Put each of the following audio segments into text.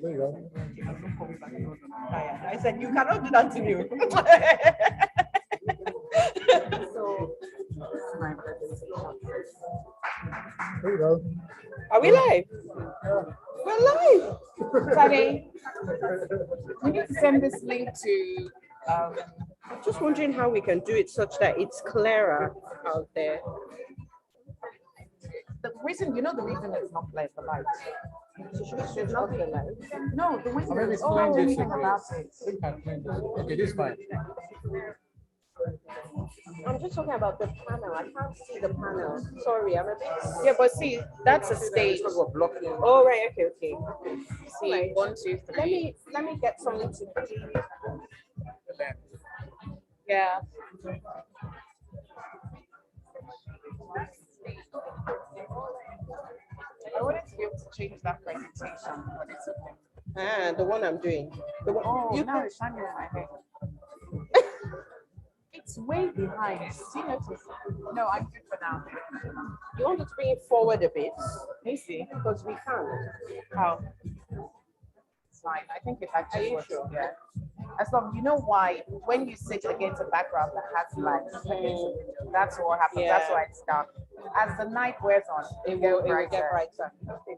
There you go. I said, you cannot do that to me. There you go. Are we live? We're live. Sunny, we need to send this link to. I'm just wondering how we can do it such that it's clearer out there. The reason, the reason it's not clear, the light. So should we switch off the light? No, the window. Maybe Oh, explain this. anything about it. Okay, this is fine. I'm just talking about the panel. I can't see the panel. Sorry, I'm a bit. Yeah, but see, that's a stage. Oh, right. Okay. See, Right. 1, 2, 3. Let me get something to. Yeah. I wanted to be able to change that presentation, but it's okay. The one I'm doing. The one. Oh, You now can- it's shining in my head. It's way behind. Do you notice? No, I'm good for now. You want to bring it forward a bit Easy. because we can. How? It's fine. I think it actually Are you works. sure? Yeah. As long, you know why? When you sit against a background that has light, that's what happens. Yeah. That's why it's dark. As the night wears on, It will get brighter. Okay.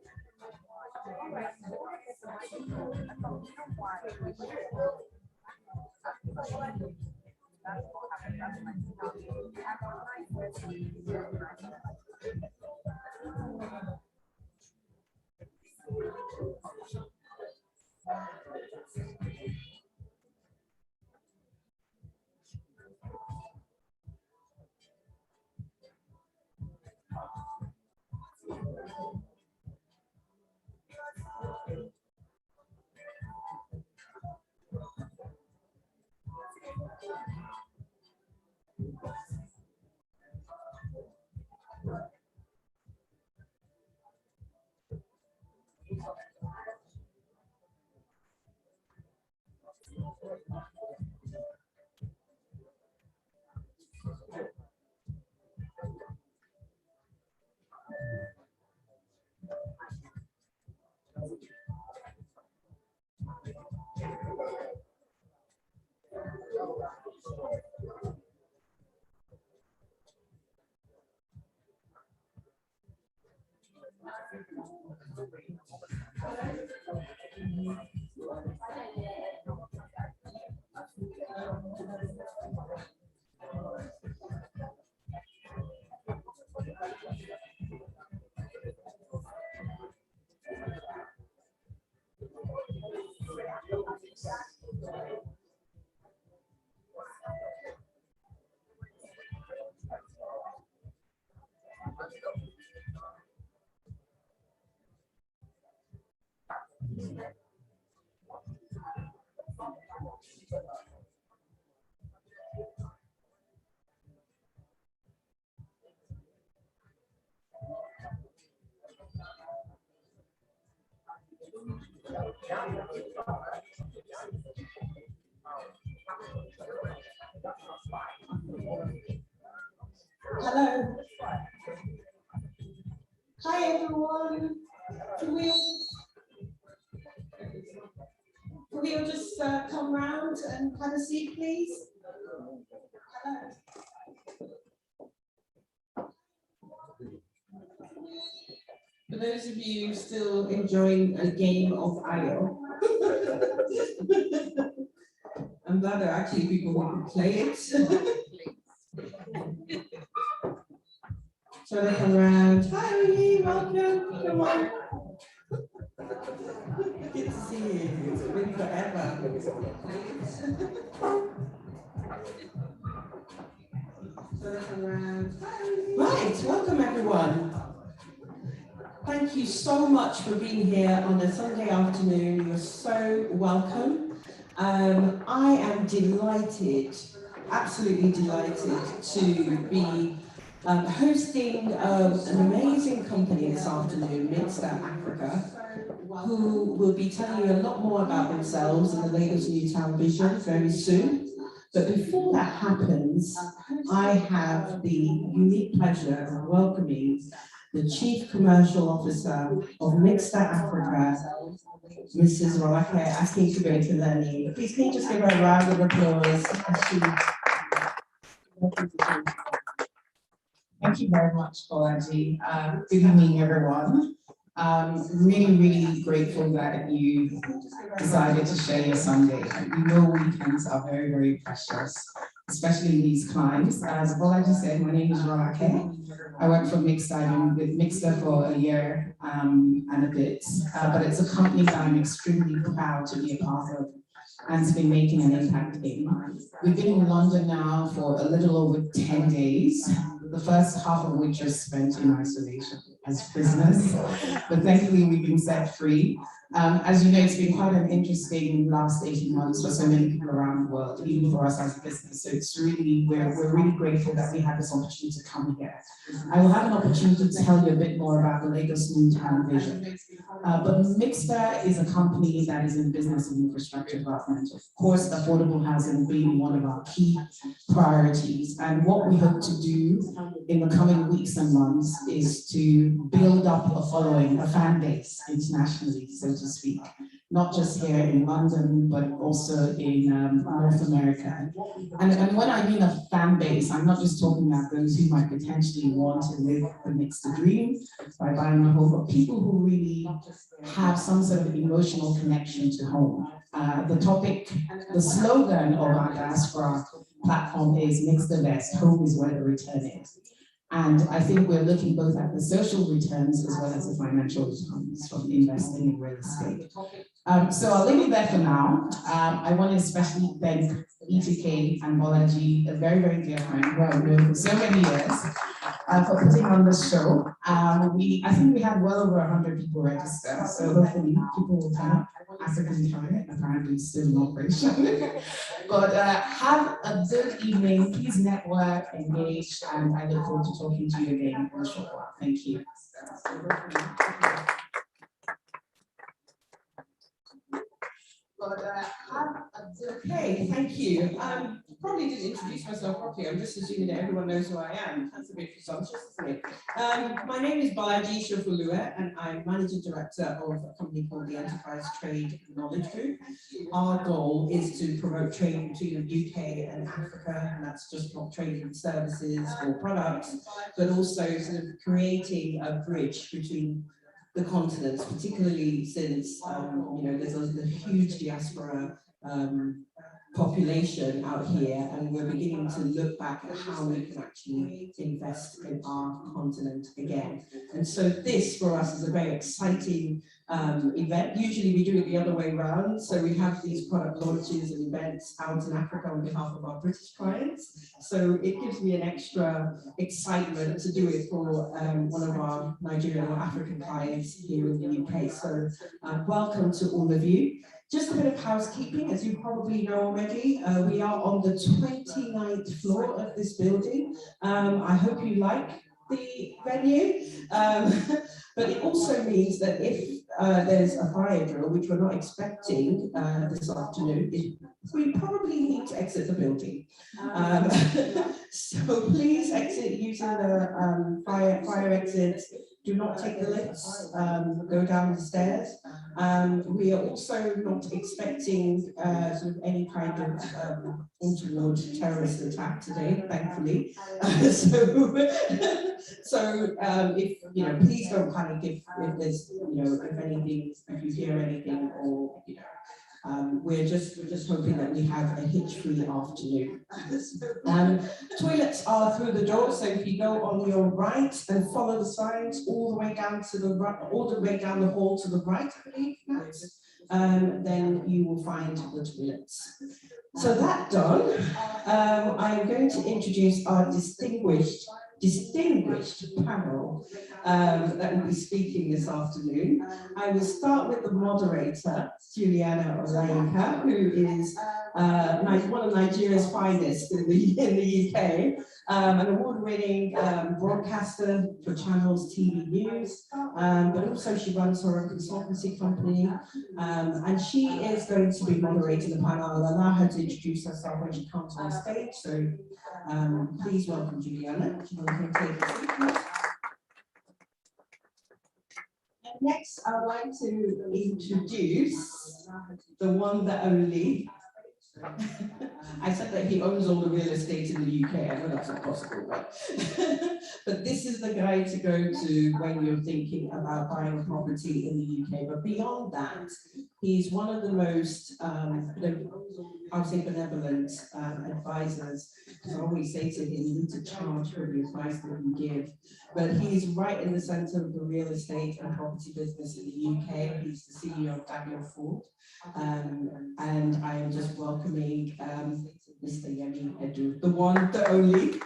Hello. Hi everyone. Can we all just come round and have a seat, please? Hello. For those of you still enjoying a game of IO, I'm glad there are actually people who can play it. So they come around. Hi, welcome. Come on. Good to see you. It's been forever. So they come around. Right, welcome everyone. Thank you so much for being here on a Sunday afternoon. You're so welcome. I am delighted, absolutely delighted to be hosting an amazing company this afternoon, Minster Africa, who will be telling you a lot more about themselves and the latest Newtown vision very soon. But before that happens, I have the unique pleasure of welcoming the Chief Commercial Officer of Mixta Africa, Mrs. Rolake Akinkubetileni. Please can you just give her a round of applause as she... Thank you very much, Bolaji. Good evening, everyone. Really grateful that you decided to share your Sunday. You know weekends are very, very precious, especially in these climes. As Bolaji said, my name is Rolake. I work for Mixta. I've been with Mixta for a year and a bit, but it's a company that I'm extremely proud to be a part of and to be making an impact in. We've been in London now for a little over 10 days, the first half of which is spent in isolation as prisoners, but thankfully we've been set free. As you know, it's been quite an interesting last 18 months for so many people around the world, even for us as a business. So it's really, we're really grateful that we had this opportunity to come here. I will have an opportunity to tell you a bit more about the Lagos Snailtown vision. But Mixta is a company that is in business and infrastructure development. Of course, affordable housing being one of our key priorities. And what we hope to do in the coming weeks and months is to build up a following, a fan base internationally, so to speak, not just here in London, but also in North America. And when I mean a fan base, I'm not just talking about those who might potentially want to live the Mixta dream by buying a home, but people who really have some sort of emotional connection to home. The slogan of our diaspora platform is Mixta Best, home is where the return is. And I think we're looking both at the social returns as well as the financial returns from investing in real estate. So I'll leave it there for now. I want to especially thank ETK and Bolaji, a very, very dear friend who I've known for so many years, for putting on this show. I think we had well over 100 people register, so hopefully people will turn up. African time, apparently still in operation. But have a good evening. Please network, engage, and I look forward to talking to you again in a short while. Thank you. Okay, thank you. Probably didn't introduce myself properly. I'm just assuming that everyone knows who I am. That's a bit presumptuous, isn't it? My name is Bolaji Shofulue, and I'm Managing Director of a company called the Enterprise Trade Knowledge Group. Our goal is to promote trade between the UK and Africa, and that's just not trade in services or products, but also sort of creating a bridge between the continents, particularly since there's a huge diaspora population out here, and we're beginning to look back at how we can actually invest in our continent again. And so this for us is a very exciting event. Usually we do it the other way around. So we have these product launches and events out in Africa on behalf of our British clients. So it gives me an extra excitement to do it for one of our Nigerian or African clients here in the UK. So welcome to all of you. Just a bit of housekeeping, as you probably know already, we are on the 29th floor of this building. I hope you like the venue, but it also means that if there's a fire drill, which we're not expecting this afternoon, we probably need to exit the building. So please exit using the fire exits. Do not take the lifts, go down the stairs. We are also not expecting sort of any kind of untoward terrorist attack today, thankfully. So if please don't panic if there's if you hear anything, or we're just hoping that we have a hitch-free afternoon. Toilets are through the door, so if you go on your right and follow the signs all the way down to the right, all the way down the hall to the right, I believe, then you will find the toilets. So that done, I'm going to introduce our distinguished panel that will be speaking this afternoon. I will start with the moderator, Juliana Olainka, who is one of Nigeria's finest in the UK, an award-winning broadcaster for Channels TV News, but also she runs her own consultancy company, and she is going to be moderating the panel. I'll allow her to introduce herself when she comes on stage, so please welcome Juliana. next, I would like to introduce the one, the only. I said that he owns all the real estate in the UK. I know that's not possible, but, but this is the guy to go to when you're thinking about buying a property in the UK. But beyond that, he's one of the most, I would say, benevolent advisors. Because I always say to him, you need to charge for the advice that you give. But he's right in the center of the real estate and property business in the UK. He's the CEO of Daniel Ford. And I am just welcoming Mr. Yemi Edu, the one, the only.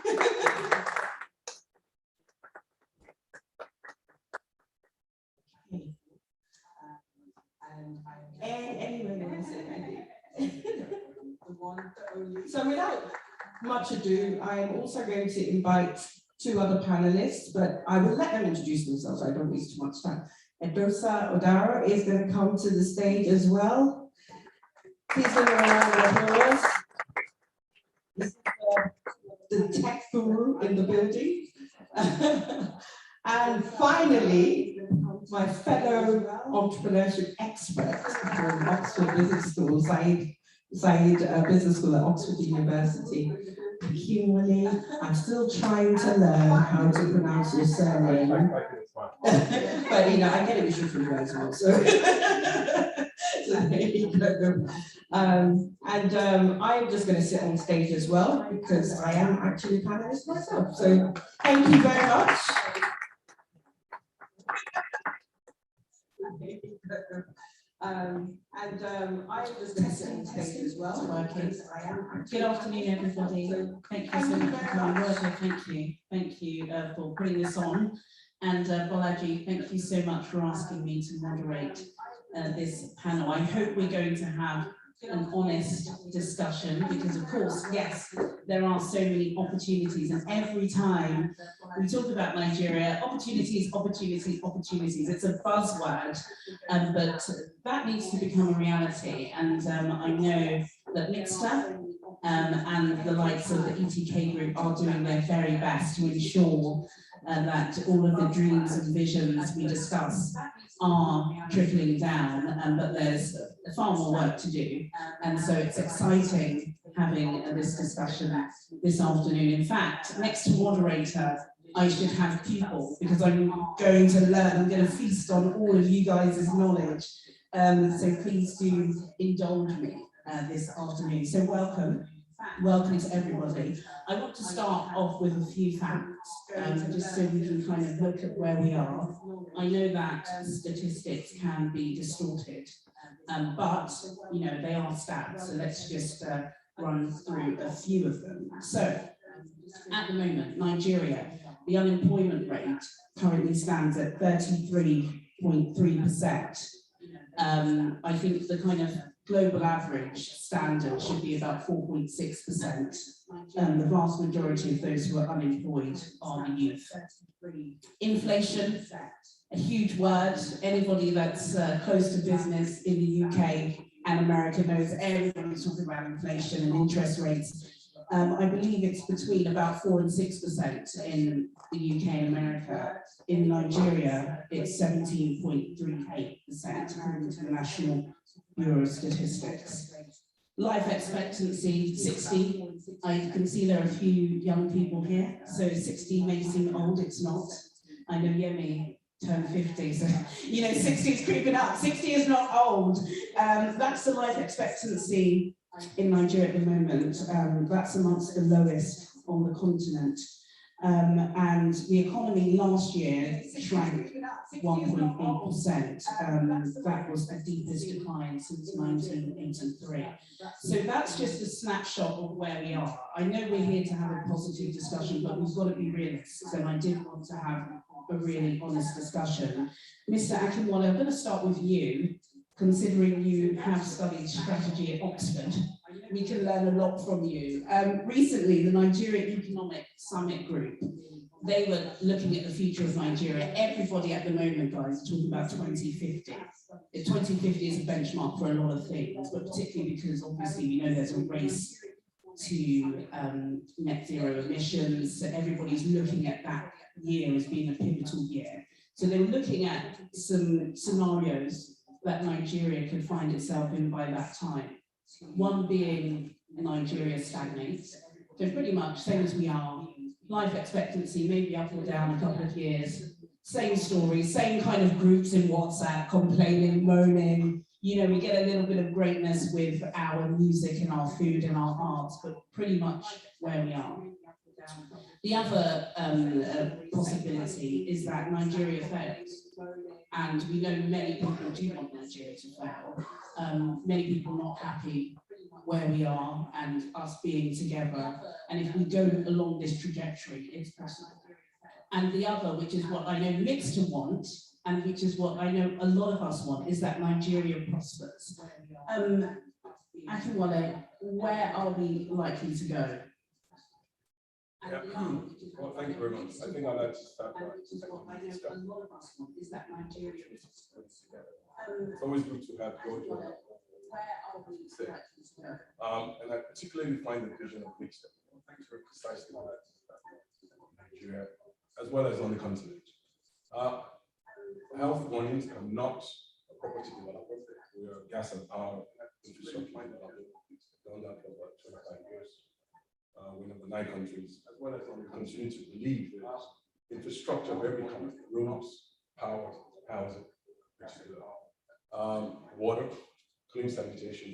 So without much ado, I am also going to invite two other panelists, but I will let them introduce themselves so I don't waste too much time. Edosa Odara is going to come to the stage as well. Please give a round of applause. This is the tech guru in the building. And finally, my fellow entrepreneurship expert from Oxford Business School, Said Business School at Oxford University. Humorly, I'm still trying to learn how to pronounce your surname. But you know, I get it from you as well. So, so there you go. I'm just going to sit on stage as well because I am actually a panelist myself. So thank you very much. I'm just going to sit on stage as well. Good afternoon, everybody. Thank you so much for coming. Roger, thank you for putting this on. And Balaji, thank you so much for asking me to moderate this panel. I hope we're going to have an honest discussion because, of course, yes, there are so many opportunities, and every time we talk about Nigeria, opportunities, opportunities, opportunities. It's a buzzword, but that needs to become a reality. And I know that Mixter and the likes of the ETK group are doing their very best to ensure that all of the dreams and visions we discuss are trickling down, but there's far more work to do. And so it's exciting having this discussion this afternoon. In fact, next to moderator, I should have people because I'm going to learn, I'm going to feast on all of you guys' knowledge. So please do indulge me this afternoon. So welcome to everybody. I want to start off with a few facts, just so we can kind of look at where we are. I know that statistics can be distorted, but you know, they are stats, so let's just run through a few of them. So at the moment, Nigeria, the unemployment rate currently stands at 33.3%. I think the kind of global average standard should be about 4.6%. The vast majority of those who are unemployed are the youth. Inflation, a huge word. Anybody that's close to business in the UK and America knows everybody's talking about inflation and interest rates. I believe it's between about 4 and 6% in the UK and America. In Nigeria, it's 17.38% according to the National Bureau of Statistics. Life expectancy, 60. I can see there are a few young people here, so 60 may seem old, it's not. I know Yemi turned 50, so you know 60 is creeping up. 60 is not old. That's the life expectancy in Nigeria at the moment. That's amongst the lowest on the continent. And the economy last year shrank 1.8%. That was the deepest decline since 1983. So that's just a snapshot of where we are. I know we're here to have a positive discussion, but we've got to be realists, and I did want to have a really honest discussion. Mr. Akinwale, I'm going to start with you, considering you have studied strategy at Oxford. We can learn a lot from you. Recently, the Nigeria Economic Summit Group, they were looking at the future of Nigeria. Everybody at the moment, guys, is talking about 2050. 2050 is a benchmark for a lot of things, but particularly because obviously we know there's a race to net zero emissions. So everybody's looking at that year as being a pivotal year. So they're looking at some scenarios that Nigeria could find itself in by that time. One being Nigeria stagnates, so pretty much same as we are, life expectancy maybe up or down a couple of years, same story, same kind of groups in WhatsApp, complaining, moaning. You know, we get a little bit of greatness with our music and our food and our arts, but pretty much where we are. The other possibility is that Nigeria fails. And we know many people do want Nigeria to fail. Many people not happy where we are and us being together. And if we go along this trajectory, it's possible. And the other, which is what I know Mixter want, and which is what I know a lot of us want, is that Nigeria prospers. Akinwale, where are we likely to go? Yeah. Well, thank you very much. I think I'd like to start by Is that Nigeria? It's always good to have Georgia. And I particularly find the vision of Mixter. Thanks for precisely that. Nigeria, as well as on the continent. Health warnings are not a property development. We are gas and power infrastructure development. We've done that for about 25 years. We're in the 9 countries, as well as we continue to believe there's infrastructure of every kind, roads, power, housing, water, clean sanitation,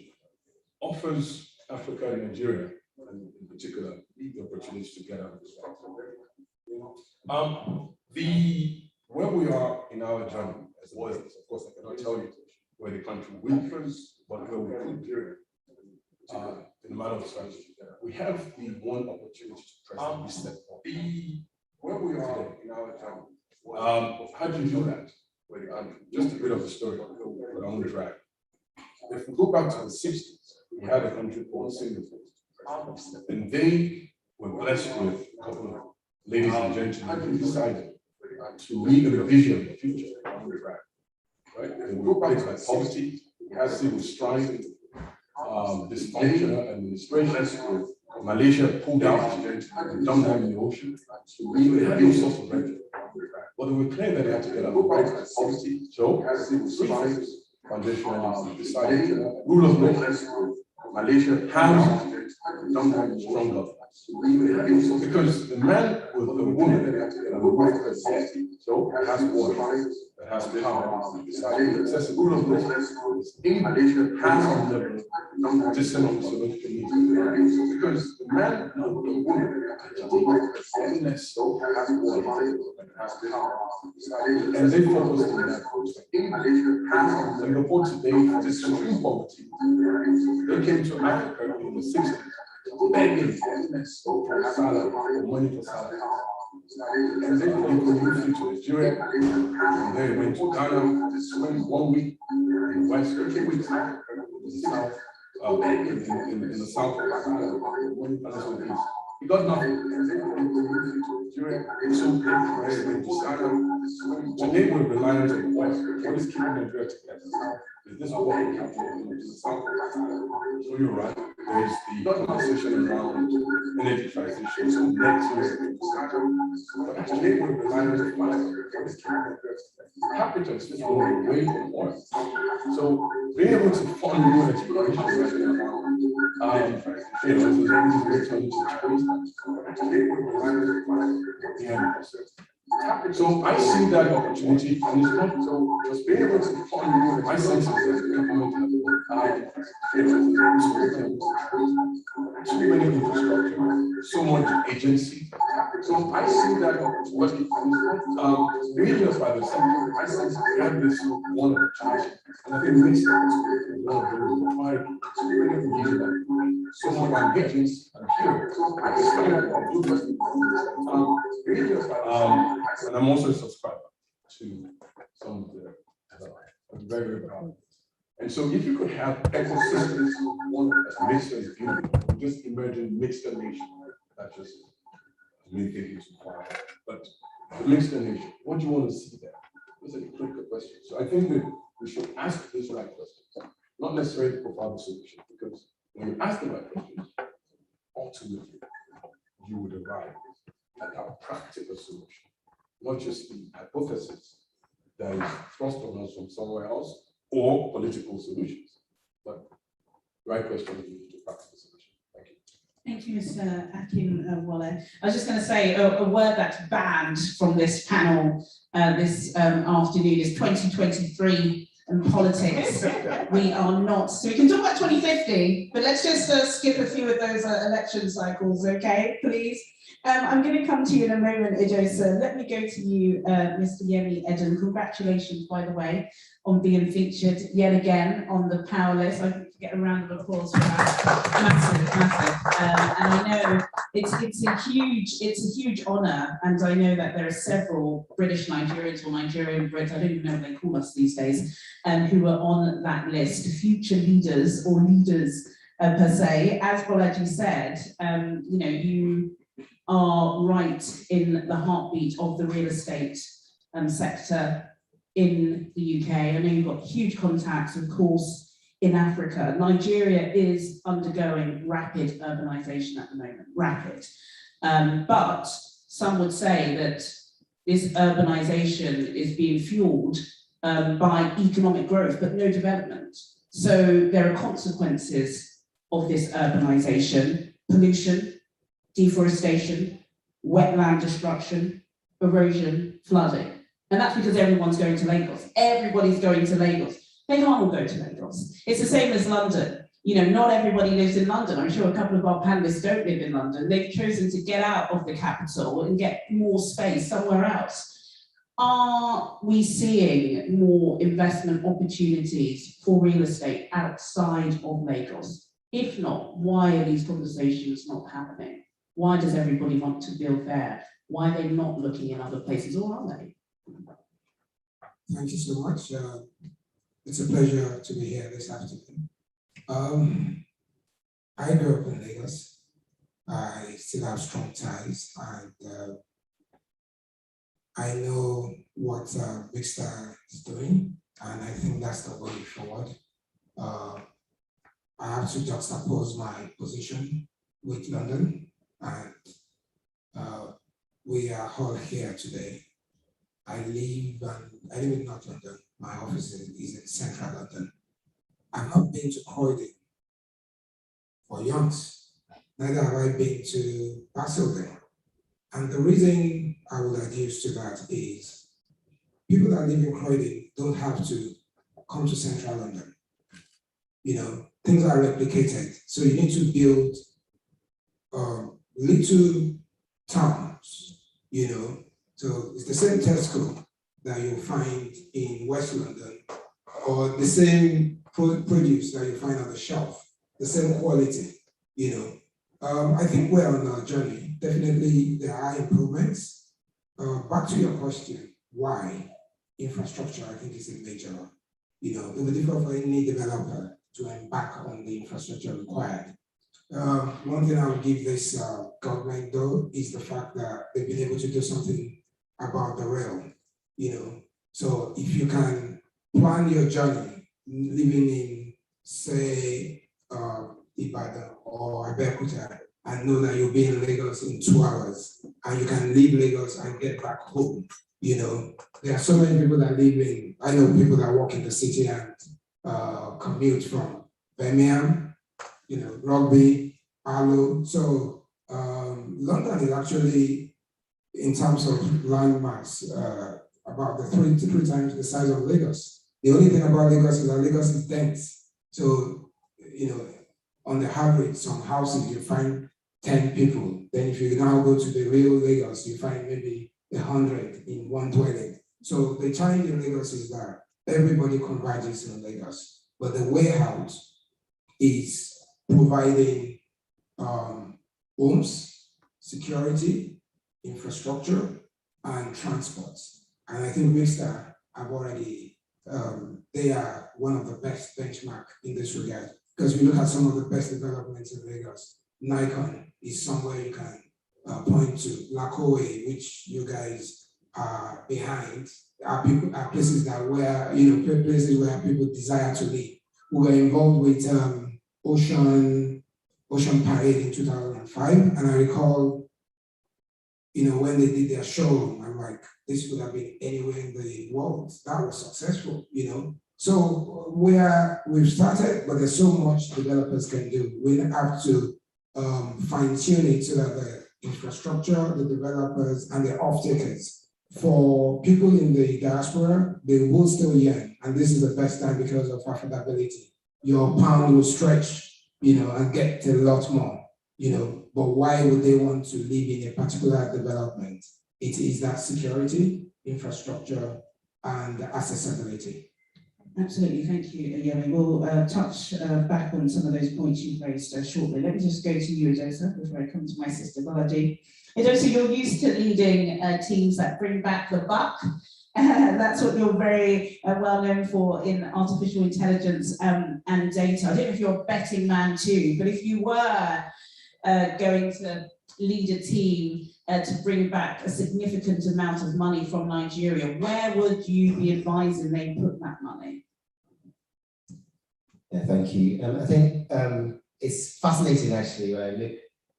offers Africa and Nigeria, and in particular, the opportunities to get out of this problem. Where we are in our journey, as well as, of course, I cannot tell you where the country will be, but where we could do in the matter of strategy. We have the one opportunity to press reset. Where we are in our journey, how do you do that? Just a bit of a story, but I won't drag. If we go back to the 60s, we had a country called Singapore, and they were blessed with a couple of ladies and gentlemen who decided to lead a vision of the future. Right? And we were faced by poverty, we had civil strife, dysfunctional administration. Malaysia pulled out and dumped them in the ocean. So they had no source of revenue. But they were clear that they had to get out of poverty. So, foundationalists decided rule of law. Malaysia has stronger. Because the man with the woman and the wife has so it has water, it has power, it's a rule of law. In Malaysia has on the dissonance of needs. Because the man with the woman has water, has power, and they focused on that. In Malaysia has on the report today, extreme poverty. They came to Africa in the 60s. Begging for salary, for money for salary. And then they moved to Nigeria, and then went to Ghana, spent 1 week in West, 3 weeks in the south, in the south of Ghana. He got nothing. And then they moved to Nigeria, so they went to Ghana. Today we're reliant on oil. What is keeping Nigeria together? Is this what we have in the south? So you're right. There's the conversation around energy transition, so net zero. But today we're reliant on oil. Capital is just going away from oil. So being able to fund new exploration, you know, so there's always today we're reliant on oil. So I see that opportunity, and it's not so just being able to fund my sense is that the government too many infrastructure, so much agency. So I see that opportunity. Regions by themselves, I sense we have this one opportunity, and I think it makes sense. One of them required so much engagement and here. So I just find out and I'm also a subscriber to some of the I'm very, very proud. And so if you could have ecosystems, one as mixed as beauty, just imagine mixed nation, not just many things required, but the mixed nation, what do you want to see there? Those are the critical questions. So I think that we should ask these right questions, not necessarily provide the solution, because when you ask the right questions, ultimately you would arrive at a practical solution, not just the hypothesis there is trust owners from somewhere else or political solutions. But right question, we need to practical solution. Thank you. Thank you, Mr. Akin Wale. I was just going to say a word that's banned from this panel this afternoon is 2023 and politics. We are not, so we can talk about 2050, but let's just skip a few of those election cycles, okay, please? I'm going to come to you in a moment, Ijosa. Let me go to you, Mr. Yemi Eden. Congratulations, by the way, on being featured yet again on the Power List. I can get a round of applause for that. Massive, massive. And I know it's a huge honour, and I know that there are several British Nigerians or Nigerian Brits, I don't even know what they call us these days, who are on that list, future leaders or leaders per se. As Bolaji said, you know, you are right in the heartbeat of the real estate sector in the UK. I know you've got huge contacts, of course, in Africa. Nigeria is undergoing rapid urbanization at the moment, rapid. But some would say that this urbanization is being fueled by economic growth, but no development. So there are consequences of this urbanization: pollution, deforestation, wetland destruction, erosion, flooding. And that's because everyone's going to Lagos. Everybody's going to Lagos. They can't all go to Lagos. It's the same as London. You know, not everybody lives in London. I'm sure a couple of our panelists don't live in London. They've chosen to get out of the capital and get more space somewhere else. Are we seeing more investment opportunities for real estate outside of Lagos? If not, why are these conversations not happening? Why does everybody want to build there? Why are they not looking in other places, or are they? Thank you so much. It's a pleasure to be here this afternoon. I grew up in Lagos. I still have strong ties, and I know what Mr. is doing, and I think that's the way forward. I have to juxtapose my position with London, and we are all here today. I live in North London. My office is in central London. I've not been to Croydon or Youngs, neither have I been to Basildon. And the reason I would adduce to that is people that live in Croydon don't have to come to central London. You know, things are replicated. So you need to build little towns, you know. So it's the same Tesco that you'll find in West London, or the same produce that you find on the shelf, the same quality, you know. I think we're on our journey. Definitely there are improvements. Back to your question, why? Infrastructure, I think, is a major one. You know, it would be difficult for any developer to embark on the infrastructure required. One thing I would give this government, though, is the fact that they've been able to do something about the rail, you know. So if you can plan your journey living in, say, Ibadan or Abeokuta, and know that you'll be in Lagos in 2 hours, and you can leave Lagos and get back home, you know. There are so many people that live in, I know people that work in the city and commute from Birmingham, you know, Rugby, Arlo. So London is actually, in terms of land mass, about the three times the size of Lagos. The only thing about Lagos is that Lagos is dense. So, you know, on the average, some houses you find 10 people. Then if you now go to the real Lagos, you find maybe 100 in one dwelling. So the challenge in Lagos is that everybody converges in Lagos, but the way out is providing homes, security, infrastructure, and transport. And I think Mr. have already, they are one of the best benchmark in this regard. Because we look at some of the best developments in Lagos. Nikon is somewhere you can point to. Lakowe, which you guys are behind, are places that where, you know, places where people desire to live. We were involved with Ocean Parade in 2005, and I recall you know, when they did their showroom, I'm like, this could have been anywhere in the world. That was successful, you know. So we've started, but there's so much developers can do. We have to fine tune it so that the infrastructure, the developers, and the off-takers, for people in the diaspora, they will still yearn. And this is the best time because of affordability. Your pound will stretch, you know, and get a lot more, you know. But why would they want to live in a particular development? It is that security, infrastructure, and accessibility. Absolutely, thank you, Yemi. We'll touch back on some of those points you've raised shortly. Let me just go to you, Edosa, before I come to my sister, Balaji. Edosa, you're used to leading teams that bring back the buck. That's what you're very well known for in artificial intelligence and data. I don't know if you're a betting man too, but if you were going to lead a team to bring back a significant amount of money from Nigeria, where would you be advising they put that money? Yeah, thank you. I think it's fascinating actually when I look,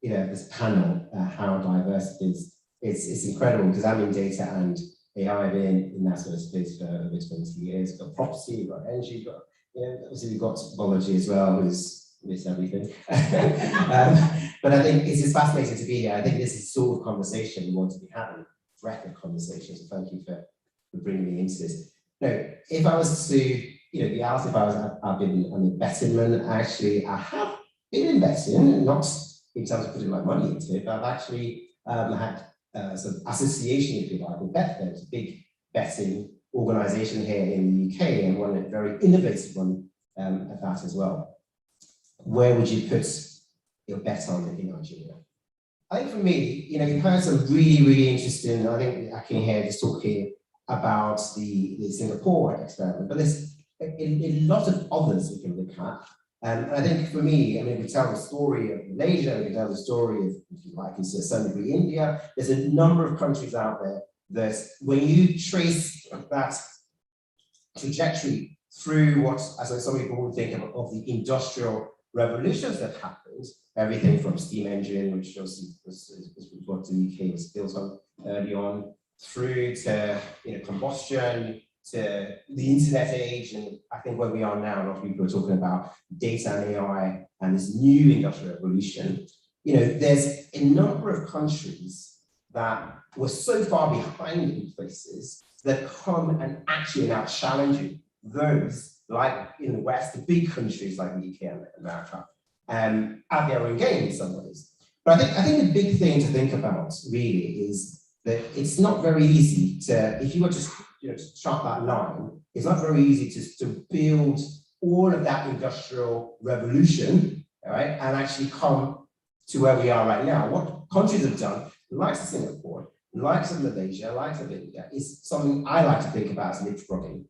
you know, at this panel, how diverse it is. It's incredible because I'm in data and AI. I've been in that sort of space for over 20 years. We've got property, we've got energy, we've got, you know, obviously we've got biology as well, who's missed everything. But I think it's just fascinating to be here. I think this is the sort of conversation we want to be having, breadth of conversation. So thank you for bringing me into this. No, if I was to, you know, be asked if I'm a betting man, actually, I have been investing, not in terms of putting my money into it, but I've actually had some association, if you like, with Betfair. It's a big betting organization here in the UK and one, a very innovative one at that as well. Where would you put your bet on in Nigeria? I think for me, you know, you've heard some really interesting, I think I can hear just talking about the Singapore experiment, but there's a lot of others we can look at. And I think for me, I mean, we tell the story of Malaysia, we tell the story of, if you like, to a certain degree, India. There's a number of countries out there that when you trace that trajectory through what, as some people would think of the industrial revolutions that happened, everything from steam engine, which was what the UK was built on early on, through to, you know, combustion, to the internet age, and I think where we are now, a lot of people are talking about data and AI and this new industrial revolution. You know, there's a number of countries that were so far behind in places that come and actually now challenging those, like in the West, the big countries like the UK and America, at their own game in some ways. But I think the big thing to think about really is that it's not very easy to, if you were to, you know, to chart that line, it's not very easy to build all of that industrial revolution, all right, and actually come to where we are right now. What countries have done, the likes of Singapore, the likes of Malaysia, the likes of India, is something I like to think about as leapfrogging.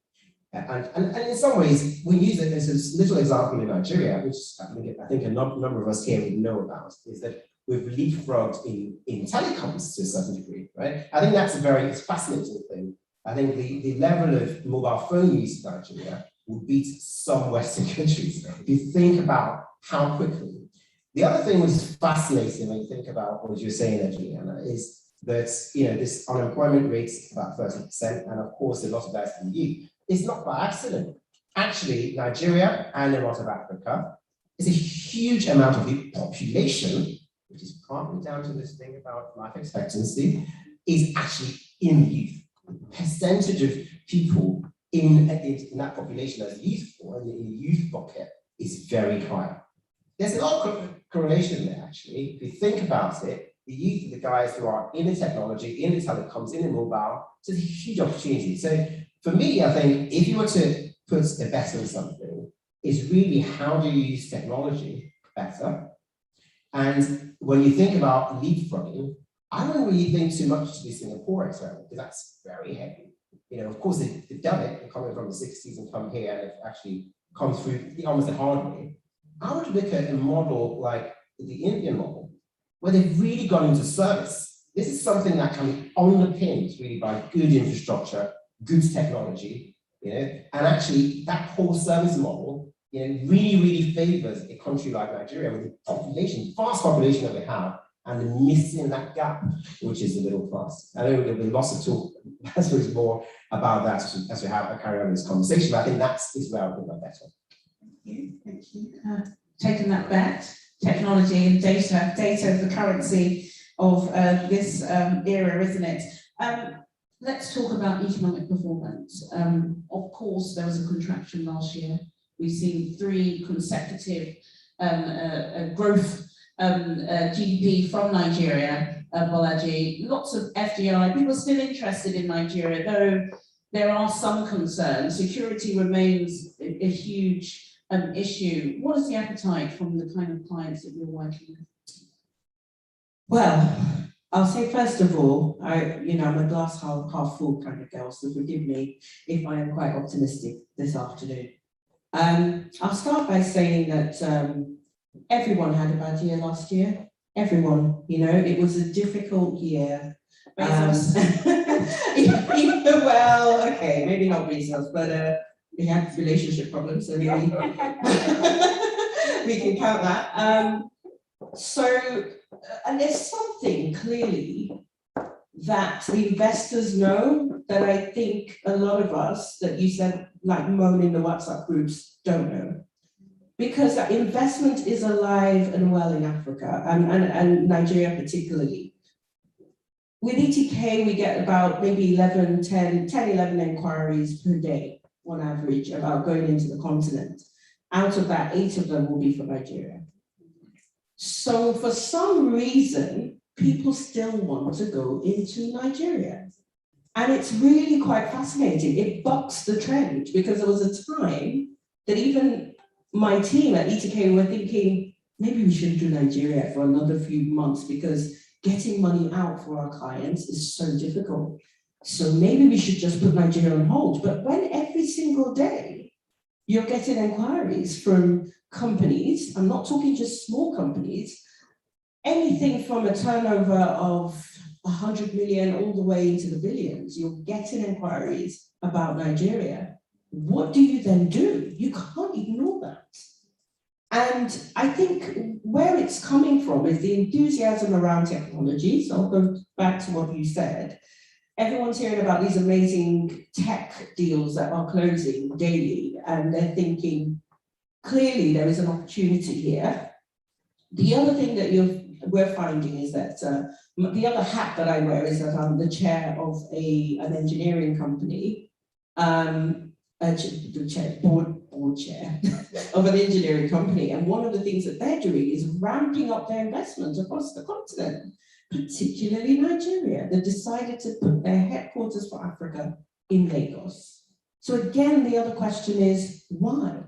And in some ways, we use it as a little example in Nigeria, which I think a number of us here would know about, is that we've leapfrogged in telecoms to a certain degree, right? I think that's a very fascinating thing. I think the level of mobile phone use in Nigeria will beat some Western countries. If you think about how quickly. The other thing which is fascinating when you think about what you're saying there, Juliana, is that, you know, this unemployment rate is about 30%, and of course a lot of that is in the youth. It's not by accident. Actually, Nigeria and a lot of Africa is a huge amount of the population, which is partly down to this thing about life expectancy, is actually in the youth. The percentage of people in that population as youth, or in the youth bucket, is very high. There's a lot of correlation there, actually. If you think about it, the youth are the guys who are in the technology, in the telecoms, in the mobile, so it's a huge opportunity. So for me, I think if you were to put a bet on something, it's really how do you use technology better? And when you think about leapfrogging, I don't really think too much to the Singapore experiment, because that's very heavy. You know, of course, they've done it, they're coming from the 60s and come here and they've actually come through almost the hard way. I would look at a model like the Indian model, where they've really gone into service. This is something that can be underpinned really by good infrastructure, good technology, you know, and actually that whole service model, you know, really favors a country like Nigeria with the population, vast population that we have, and missing that gap, which is the middle class. I know there'll be lots of talk, as there is more about that as we have carry on this conversation, but I think is where I'll think about better. Thank you. Taking that bet, technology and data is the currency of this era, isn't it? Let's talk about economic performance. Of course, there was a contraction last year. We've seen 3 consecutive growth GDP from Nigeria, Bolaji. Lots of FDI. People are still interested in Nigeria, though there are some concerns. Security remains a huge issue. What is the appetite from the kind of clients that you're working with? Well, I'll say first of all, I'm a glass half full kind of girl, so forgive me if I am quite optimistic this afternoon. I'll start by saying that everyone had a bad year last year. Everyone, it was a difficult year. Well, okay, maybe not Bezos, but we had relationship problems, so maybe we can count that. And there's something clearly that the investors know that I think a lot of us that you said, like moan in the WhatsApp groups, don't know. Because investment is alive and well in Africa and Nigeria particularly. With ETK, we get about maybe 11 inquiries per day on average about going into the continent. Out of that, 8 of them will be for Nigeria. So for some reason, people still want to go into Nigeria. And it's really quite fascinating. It bucks the trend because there was a time that even my team at ETK were thinking, maybe we shouldn't do Nigeria for another few months because getting money out for our clients is so difficult. So maybe we should just put Nigeria on hold. But when every single day you're getting inquiries from companies, I'm not talking just small companies, anything from a turnover of 100 million all the way into the billions, you're getting inquiries about Nigeria. What do you then do? You can't ignore that. And I think where it's coming from is the enthusiasm around technology. So I'll go back to what you said. Everyone's hearing about these amazing tech deals that are closing daily, and they're thinking, clearly there is an opportunity here. The other thing that we're finding is that the other hat that I wear is that I'm the chair of an engineering company, board chair of an engineering company. And one of the things that they're doing is ramping up their investment across the continent, particularly Nigeria. They've decided to put their headquarters for Africa in Lagos. So again, the other question is, why?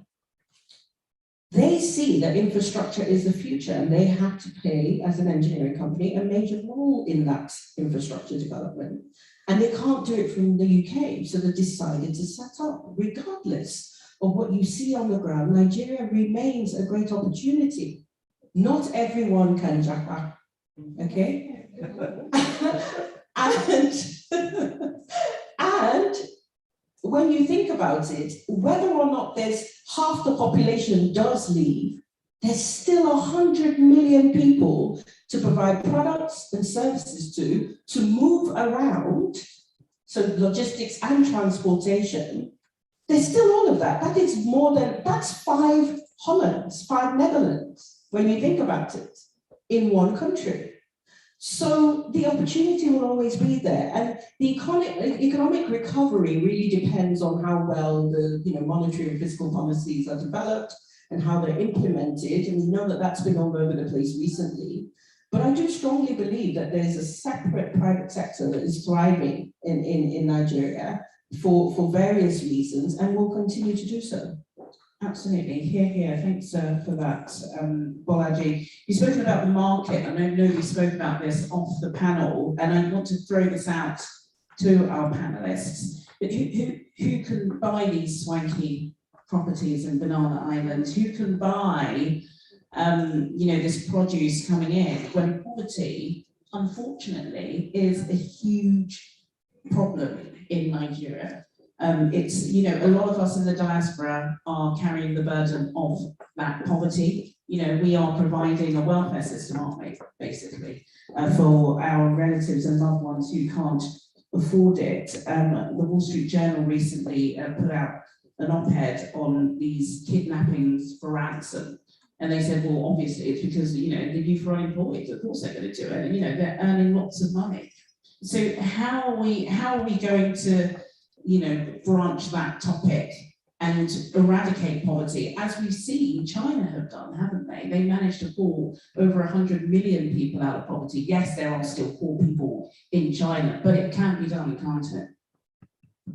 They see that infrastructure is the future and they have to play, as an engineering company, a major role in that infrastructure development. And they can't do it from the UK, so they decided to set up. Regardless of what you see on the ground, Nigeria remains a great opportunity. Not everyone can japa, okay? and when you think about it, whether or not there's half the population does leave, there's still 100 million people to provide products and services to move around, so logistics and transportation. There's still all of that. That is that's 5 Hollands, 5 Netherlands, when you think about it, in one country. So the opportunity will always be there, and the economic recovery really depends on how well the monetary and fiscal policies are developed and how they're implemented. And we know that that's been all over the place recently. But I do strongly believe that there's a separate private sector that is thriving in Nigeria for various reasons and will continue to do so. Absolutely, here. Thanks for that, Bolaji. You've spoken about the market, and I know we spoke about this off the panel, and I want to throw this out to our panelists. But who can buy these swanky properties in Banana Island? Who can buy, this produce coming in when poverty, unfortunately, is a huge problem in Nigeria? It's, you know, a lot of us in the diaspora are carrying the burden of that poverty. You know, we are providing a welfare system, aren't we, basically, for our relatives and loved ones who can't afford it. The Wall Street Journal recently put out an op-ed on these kidnappings for ransom. And they said, well, obviously it's because, you know, the youth are unemployed, of course they're going to do it, and, you know, they're earning lots of money. So how are we going to, you know, branch that topic and eradicate poverty, as we've seen China have done, haven't they? They managed to pull over 100 million people out of poverty. Yes, there are still poor people in China, but it can be done, can't it?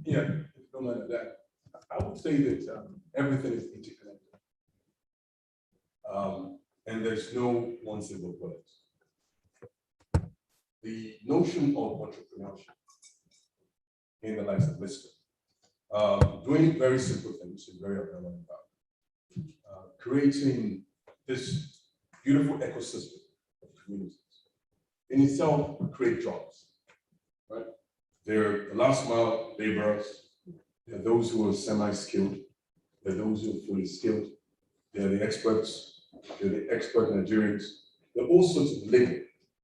Yeah, no matter that. I would say that everything is interconnected. And there's no one silver bullet. The notion of entrepreneurship in the likes of Lisbon, doing very simple things is very relevant about creating this beautiful ecosystem of communities. In itself, create jobs, right? They're the last mile laborers, there are those who are semi-skilled, there are those who are fully skilled, they're the experts, they're the expert Nigerians, there are all sorts of labor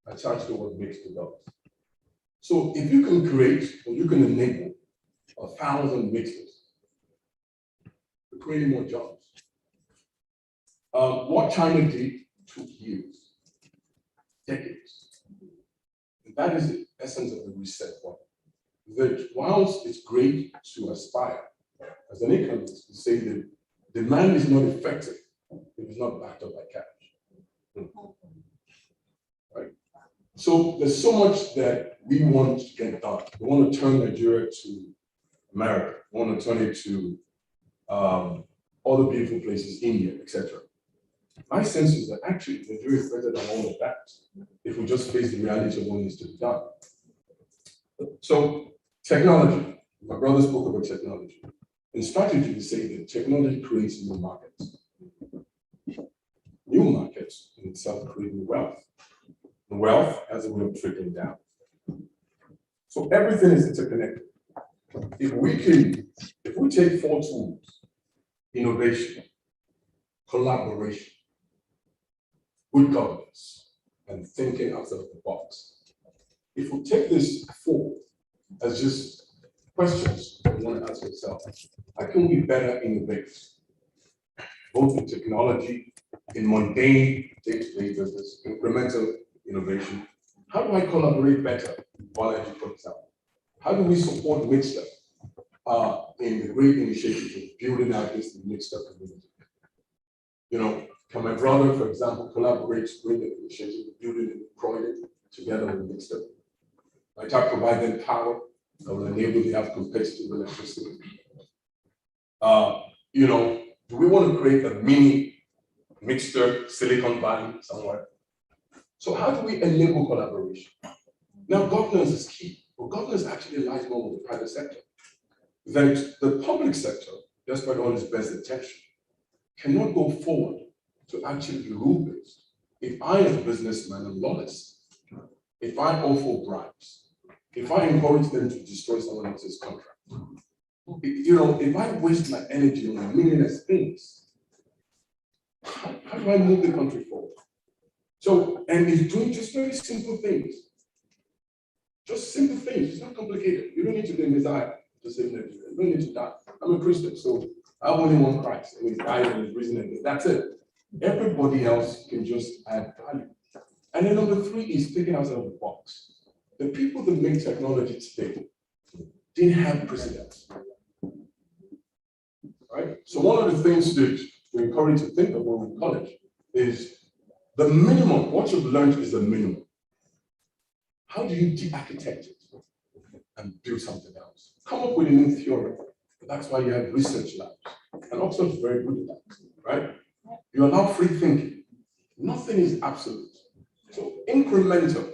attached to what makes the jobs. So if you can create or you can enable 1,000 mixers, you're creating more jobs. What China did took years, decades. And that is the essence of the reset point. That whilst it's great to aspire, as an economist, we say that demand is not effective if it's not backed up by cash. Right? So there's so much that we want to get done. We want to turn Nigeria to America. We want to turn it to other beautiful places, India, etc. My sense is that actually Nigeria is better than all of that if we just face the reality of what needs to be done. So technology, my brother spoke about technology. In strategy, we say that technology creates new markets. New markets in itself create new wealth. The wealth has a way of trickling down. So everything is interconnected. If we take 4 tools, innovation, collaboration, good governance, and thinking outside of the box. If we take this 4 as just questions you want to ask yourself, how can we better innovate? Both in technology, in mundane day-to-day business, incremental innovation. How do I collaborate better? Walkability, for example. How do we support Mixter in the great initiative of building out this Mixter community? You know, can my brother, for example, collaborate to bring the initiative of building and deploy it together with Mixter? Might I provide them power that will enable them to have competitive electricity? You know, do we want to create a mini Mixter Silicon Valley somewhere? So how do we enable collaboration? Now, governance is key, but governance actually lies more with the private sector. That the public sector, despite all its best intention, cannot go forward to actually be rule-based if I, as a businessman, am lawless, if I offer bribes, if I encourage them to destroy someone else's contract, you know, if I waste my energy on meaningless things, how do I move the country forward? So, and it's doing just very simple things. Just simple things, it's not complicated. You don't need to be a Messiah to save Nigeria. You don't need to die. I'm a Christian, so I only want Christ, and He's died and He's risen again. That's it. Everybody else can just add value. And then number 3 is thinking outside of the box. The people that make technology today didn't have precedents. Right? So one of the things that we encourage to think of when we're in college is the minimum. What you've learned is the minimum. How do you de-architect it and build something else? Come up with a new theory. That's why you have research labs. And Oxford is very good at that, right? You allow free thinking. Nothing is absolute. So incremental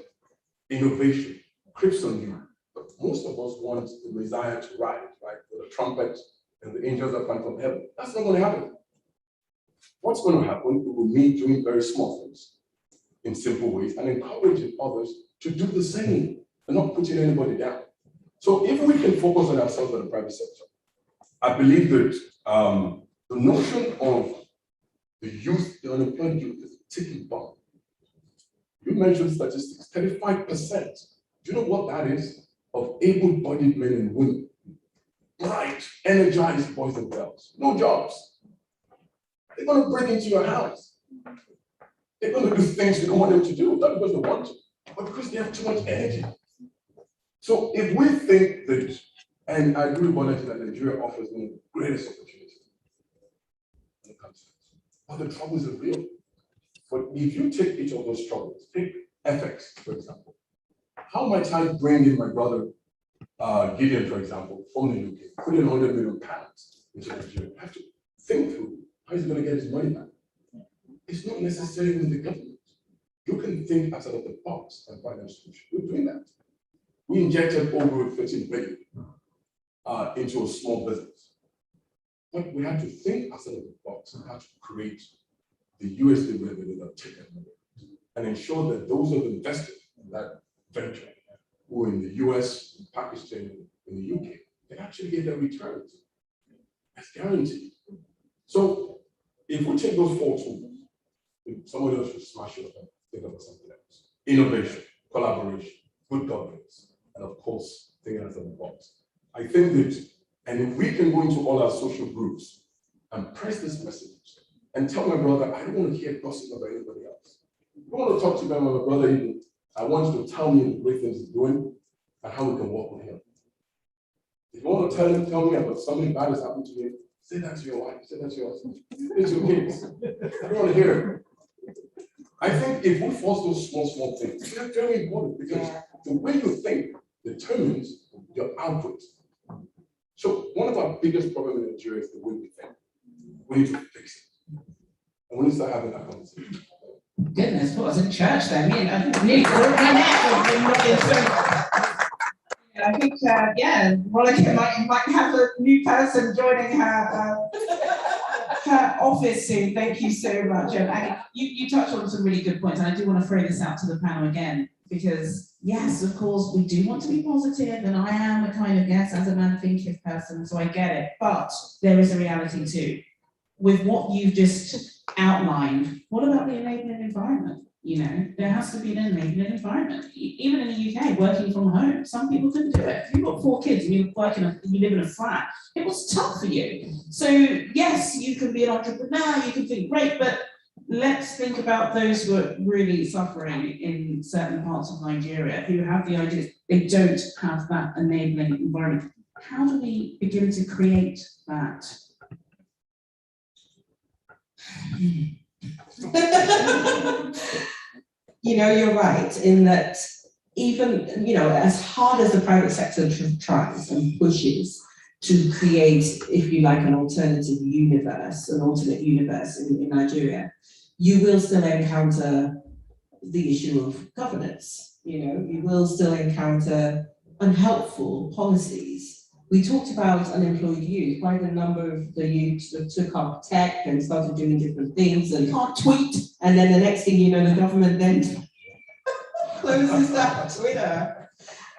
innovation creeps on you. But most of us want the Messiah to rise, right? With a trumpet and the angels that come from heaven. That's not going to happen. What's going to happen will be doing very small things in simple ways and encouraging others to do the same and not putting anybody down. So if we can focus on ourselves in the private sector, I believe that the notion of the youth, the unemployed youth, is a ticking bomb. You mentioned statistics, 35%. Do you know what that is? Of able-bodied men and women, bright, energized boys and girls, no jobs. They're going to break into your house. They're going to do things you don't want them to do, not because they want to, but because they have too much energy. So if we think that, and I agree with Bolaji that Nigeria offers one of the greatest opportunities in the country, but the troubles are real. But if you take each of those troubles, take FX, for example. How might I bring in my brother Gideon, for example, from the UK, put in 100 million pounds into Nigeria? I have to think through how he's going to get his money back. It's not necessarily with the government. You can think outside of the box and find a solution. We're doing that. We injected over 13 billion into a small business. But we had to think outside of the box and how to create the USD revenue that take that money and ensure that those who have invested in that venture, who are in the US, in Pakistan, in the UK, they actually get their returns. That's guaranteed. So if we take those four tools, somebody else should smash it up and think about something else. Innovation, collaboration, good governance, and of course, thinking outside the box. I think that, and if we can go into all our social groups and press this message and tell my brother, I don't want to hear gossip about anybody else. I don't want to talk to my brother even. I want you to tell me the great things he's doing and how we can work with him. If you want to tell me about something bad has happened to me, say that to your wife, say that to your husband, say that to your kids. I don't want to hear it. I think if we force those small things, they're very important because the way you think determines your output. So one of our biggest problems in Nigeria is the way we think. We need to fix it. And we need to start having that conversation. Goodness, put us in church then. Me and I think nearly broke my neck. I think, yeah, Monica might have a new person joining her office soon. Thank you so much. And you touched on some really good points, and I do want to throw this out to the panel again, because yes, of course, we do want to be positive, and I am a kind of, yes, as a man thinking person, so I get it. But there is a reality too. With what you've just outlined, what about the enabling environment? You know, there has to be an enabling environment. Even in the UK, working from home, some people couldn't do it. If you've got 4 kids and you live in a flat, it was tough for you. So yes, you can be an entrepreneur, you can think great, but let's think about those who are really suffering in certain parts of Nigeria, who have the ideas, they don't have that enabling environment. How do we begin to create that? You know, you're right in that even, you know, as hard as the private sector tries and pushes to create, if you like, an alternate universe in Nigeria, you will still encounter the issue of governance. You know, you will still encounter unhelpful policies. We talked about unemployed youth. Quite a number of the youth that took up tech and started doing different things and can't tweet. And then the next thing you know, the government then closes down Twitter.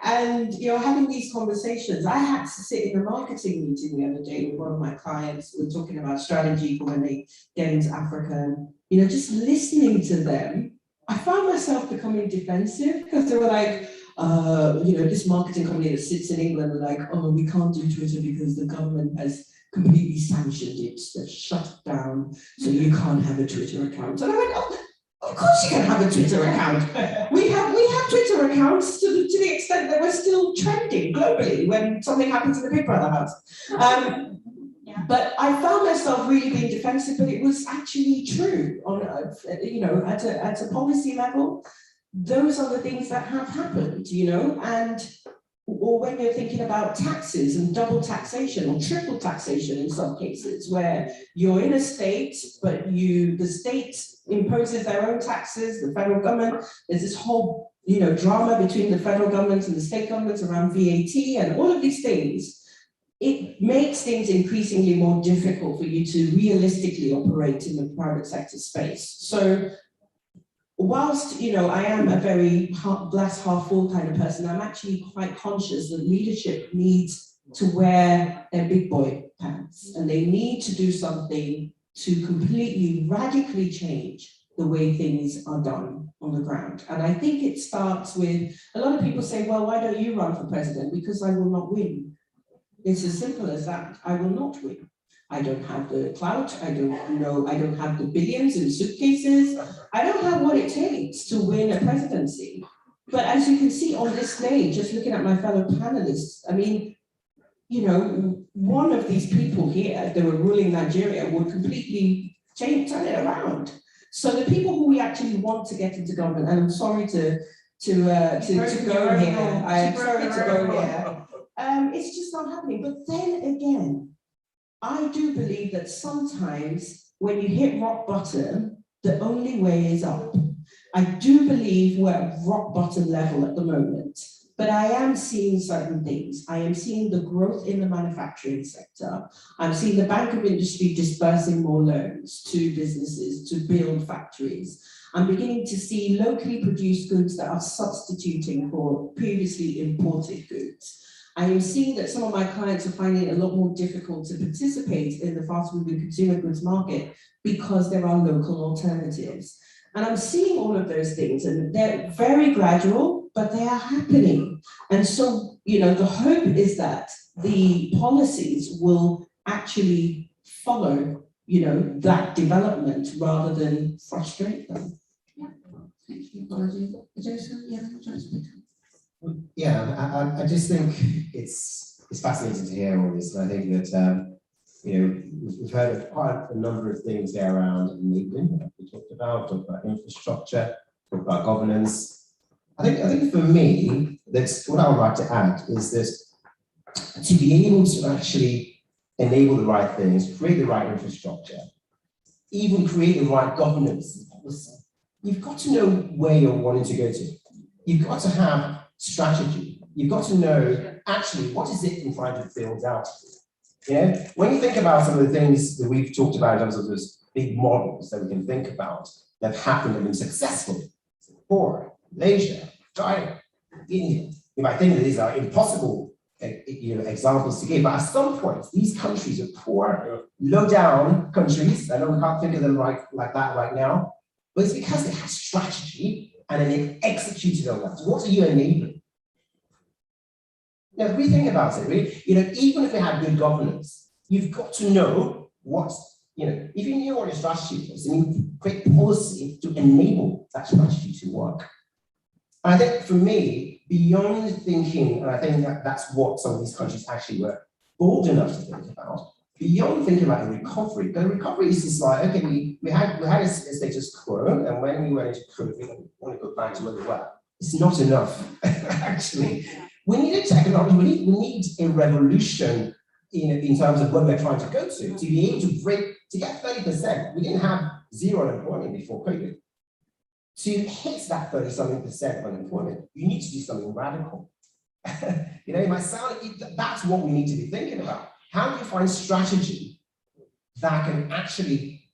And you're having these conversations. I had to sit in a marketing meeting the other day with one of my clients. We were talking about strategy for when they get into Africa. And, you know, just listening to them, I found myself becoming defensive because they were like, you know, this marketing company that sits in England are like, oh, we can't do Twitter because the government has completely sanctioned it, they've shut it down, so you can't have a Twitter account. And I went, oh, of course you can have a Twitter account. We have Twitter accounts to the extent that we're still trending globally when something happens in the Big Brother house. But I found myself really being defensive, but it was actually true on, you know, at a policy level. Those are the things that have happened, you know, and or when you're thinking about taxes and double taxation or triple taxation in some cases, where you're in a state, but the state imposes their own taxes, the federal government, there's this whole, you know, drama between the federal government and the state governments around VAT and all of these things. It makes things increasingly more difficult for you to realistically operate in the private sector space. So whilst, you know, I am a very glass half full kind of person, I'm actually quite conscious that leadership needs to wear their big boy pants, and they need to do something to completely, radically change the way things are done on the ground. And I think it starts with, a lot of people say, well, why don't you run for president? Because I will not win. It's as simple as that. I will not win. I don't have the clout. I don't have the billions in suitcases. I don't have what it takes to win a presidency. But as you can see on this stage, just looking at my fellow panelists, I mean, you know, one of these people here, if they were ruling Nigeria, would completely turn it around. So the people who we actually want to get into government, and I'm sorry to go here, I'm sorry to go here, it's just not happening. But then again, I do believe that sometimes when you hit rock bottom, the only way is up. I do believe we're at rock bottom level at the moment, but I am seeing certain things. I am seeing the growth in the manufacturing sector. I'm seeing the banking industry dispersing more loans to businesses to build factories. I'm beginning to see locally produced goods that are substituting for previously imported goods. I am seeing that some of my clients are finding it a lot more difficult to participate in the fast-moving consumer goods market because there are local alternatives. And I'm seeing all of those things, and they're very gradual, but they are happening. And so, you know, the hope is that the policies will actually follow, you know, that development rather than frustrate them. Yeah, thank you, Bolaji. Jason, Yeah, I just think it's fascinating to hear all this, and I think that you know, we've heard quite a number of there there around enabling that we talked about infrastructure, talked about governance. I think for me, that's what I would like to add is this: to be able to actually enable the right things, create the right infrastructure, even create the right governance policy. You've got to know where you're wanting to go to. You've got to have strategy. You've got to know actually what is it in trying to build out. You know, when you think about some of the things that we've talked about in terms of those big models that we can think about that have happened and been successful, Singapore, Malaysia, China, India, you might think that these are impossible examples to give, but at some point, these countries are poor, low-down countries. I know we can't think of them like that right now, but it's because they had strategy and then they executed on that. So what are you enabling? Now, if we think about it, really, you know, even if we have good governance, you've got to know what, you know, if you knew what your strategy was, you need to create policy to enable that strategy to work. And I think for me, beyond thinking, and I think that's what some of these countries actually were bold enough to think about, beyond thinking about the recovery is just like, okay, we had a status quo, and when we went into COVID, we want to go back to where we were. It's not enough, actually. We need a technology, we need a revolution in terms of where we're trying to go to be able to get 30%. We didn't have zero unemployment before COVID. To hit that 30-something% unemployment, you need to do something radical. You know, it might sound, that's what we need to be thinking about. How do you find strategy that can actually